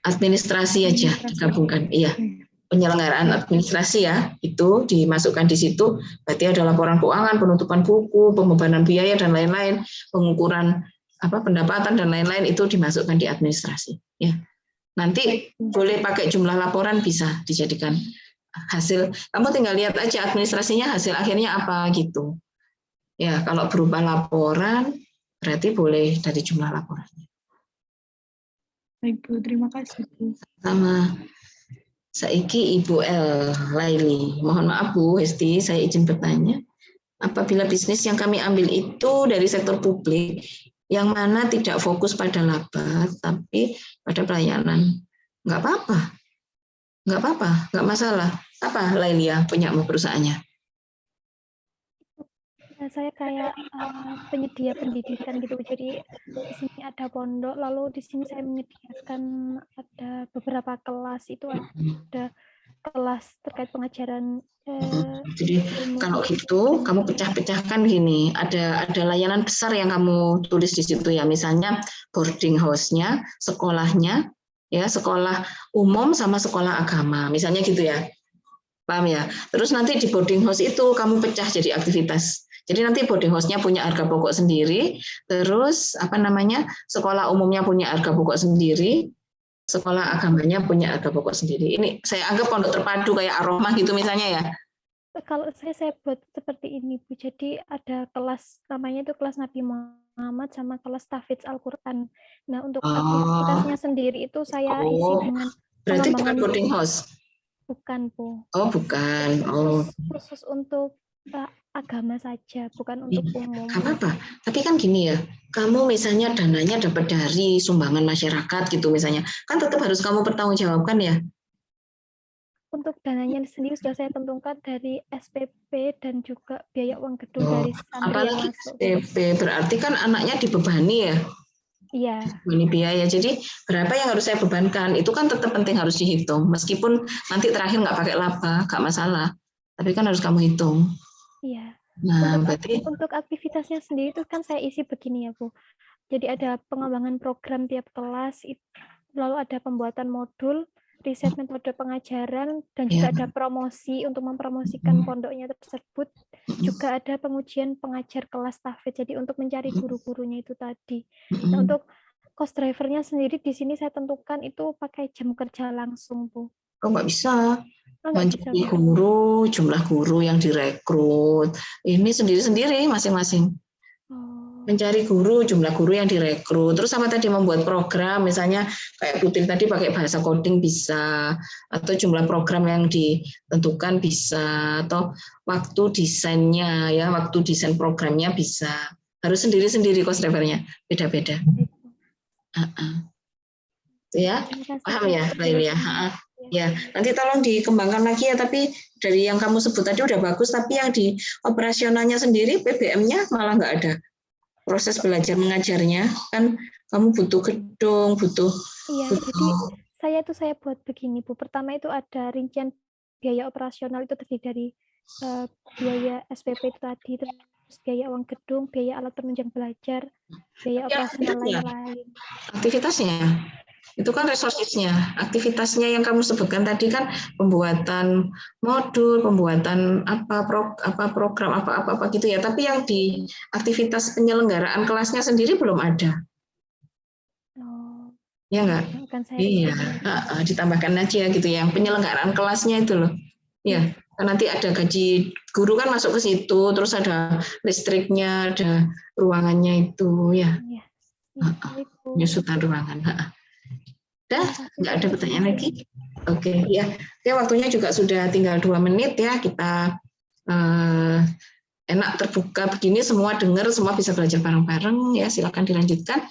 administrasi aja, digabungkan. Iya. Penyelenggaraan administrasi ya, itu dimasukkan di situ. Berarti ada laporan keuangan, penutupan buku, pembebanan biaya dan lain-lain, pengukuran pendapatan dan lain-lain itu dimasukkan di administrasi. Ya. Nanti boleh pakai jumlah laporan, bisa dijadikan hasil. Kamu tinggal lihat aja administrasinya hasil akhirnya apa gitu. Ya, kalau berupa laporan berarti boleh dari jumlah laporannya. Baik, Bu. Terima kasih, Bu. Sama. Saiki Ibu L. Laili. Mohon maaf Bu Hesti, saya izin bertanya. Apabila bisnis yang kami ambil itu dari sektor publik, yang mana tidak fokus pada laba, tapi pada pelayanan. Nggak apa-apa. Nggak masalah. Apa Lailia punya perusahaannya? Nah, saya kayak penyedia pendidikan gitu. Jadi di sini ada pondok, lalu di sini saya menyediakan ada beberapa kelas, itu ada kelas terkait pengajaran. Jadi kalau gitu kamu pecah-pecahkan gini, ada layanan besar yang kamu tulis di situ ya, misalnya boarding house-nya, sekolahnya, ya sekolah umum sama sekolah agama, misalnya gitu ya, paham ya? Terus nanti di boarding house itu kamu pecah jadi aktivitas. Jadi nanti boarding house-nya punya harga pokok sendiri, terus sekolah umumnya punya harga pokok sendiri, sekolah agamanya punya harga pokok sendiri. Ini saya anggap pondok terpadu kayak Ar-Rahmah gitu misalnya ya. Kalau saya buat seperti ini, Bu. Jadi ada kelas, namanya itu kelas Nabi Muhammad sama kelas tahfidz Al-Quran. Nah, untuk aktivitasnya sendiri itu saya isi dengan berarti bukan boarding house? Bukan, Bu. Oh, bukan. Khusus untuk agama saja, bukan untuk umum. Apa-apa. Tapi kan gini ya, kamu misalnya dananya dapat dari sumbangan masyarakat gitu misalnya, kan tetap harus kamu pertanggungjawabkan ya. Untuk dananya sendiri sudah saya tentukan dari SPP dan juga biaya uang gedung dari santri yang masuk. SPP berarti kan anaknya dibebani ya? Iya. Bebani biaya. Jadi berapa yang harus saya bebankan itu kan tetap penting harus dihitung. Meskipun nanti terakhir nggak pakai laba, nggak masalah. Tapi kan harus kamu hitung. Iya. Nah, untuk aktivitasnya sendiri itu kan saya isi begini ya, Bu. Jadi ada pengembangan program tiap kelas, lalu ada pembuatan modul, riset metode pengajaran, dan juga ada promosi untuk mempromosikan pondoknya tersebut. Juga ada pengujian pengajar kelas tahfidz, jadi untuk mencari guru-gurunya itu tadi. Nah, untuk cost drivernya sendiri di sini saya tentukan itu pakai jam kerja langsung, Bu. Oh, nggak bisa. Mencari guru, jumlah guru yang direkrut, ini sendiri-sendiri masing-masing. Mencari guru, jumlah guru yang direkrut. Terus sama tadi membuat program, misalnya kayak Putri tadi pakai bahasa coding bisa, atau jumlah program yang ditentukan bisa, atau waktu desainnya ya, waktu desain programnya bisa. Harus sendiri-sendiri cost drivernya, beda-beda. Ya, paham ya, Lail ya. Ya, nanti tolong dikembangkan lagi ya, tapi dari yang kamu sebut tadi udah bagus, tapi yang di operasionalnya sendiri PBM-nya malah nggak ada. Proses belajar mengajarnya kan kamu butuh gedung, butuh. Iya, jadi saya buat begini, Bu. Pertama itu ada rincian biaya operasional itu terdiri dari biaya SPP itu tadi, terus biaya uang gedung, biaya alat penunjang belajar, biaya operasional lain-lain. Aktivitasnya itu kan resources-nya, aktivitasnya yang kamu sebutkan tadi kan pembuatan modul, pembuatan program apa gitu ya. Tapi yang di aktivitas penyelenggaraan kelasnya sendiri belum ada. Ya enggak? Iya, ditambahkan aja gitu yang penyelenggaraan kelasnya itu loh. Ya, nanti ada gaji guru kan masuk ke situ, terus ada listriknya, ada ruangannya itu ya. Penyusutan ruangan. Udah, nggak ada pertanyaan lagi? Oke, ya. Oke, waktunya juga sudah tinggal 2 menit ya. Kita enak terbuka begini, semua dengar, semua bisa belajar bareng-bareng ya. Silakan dilanjutkan.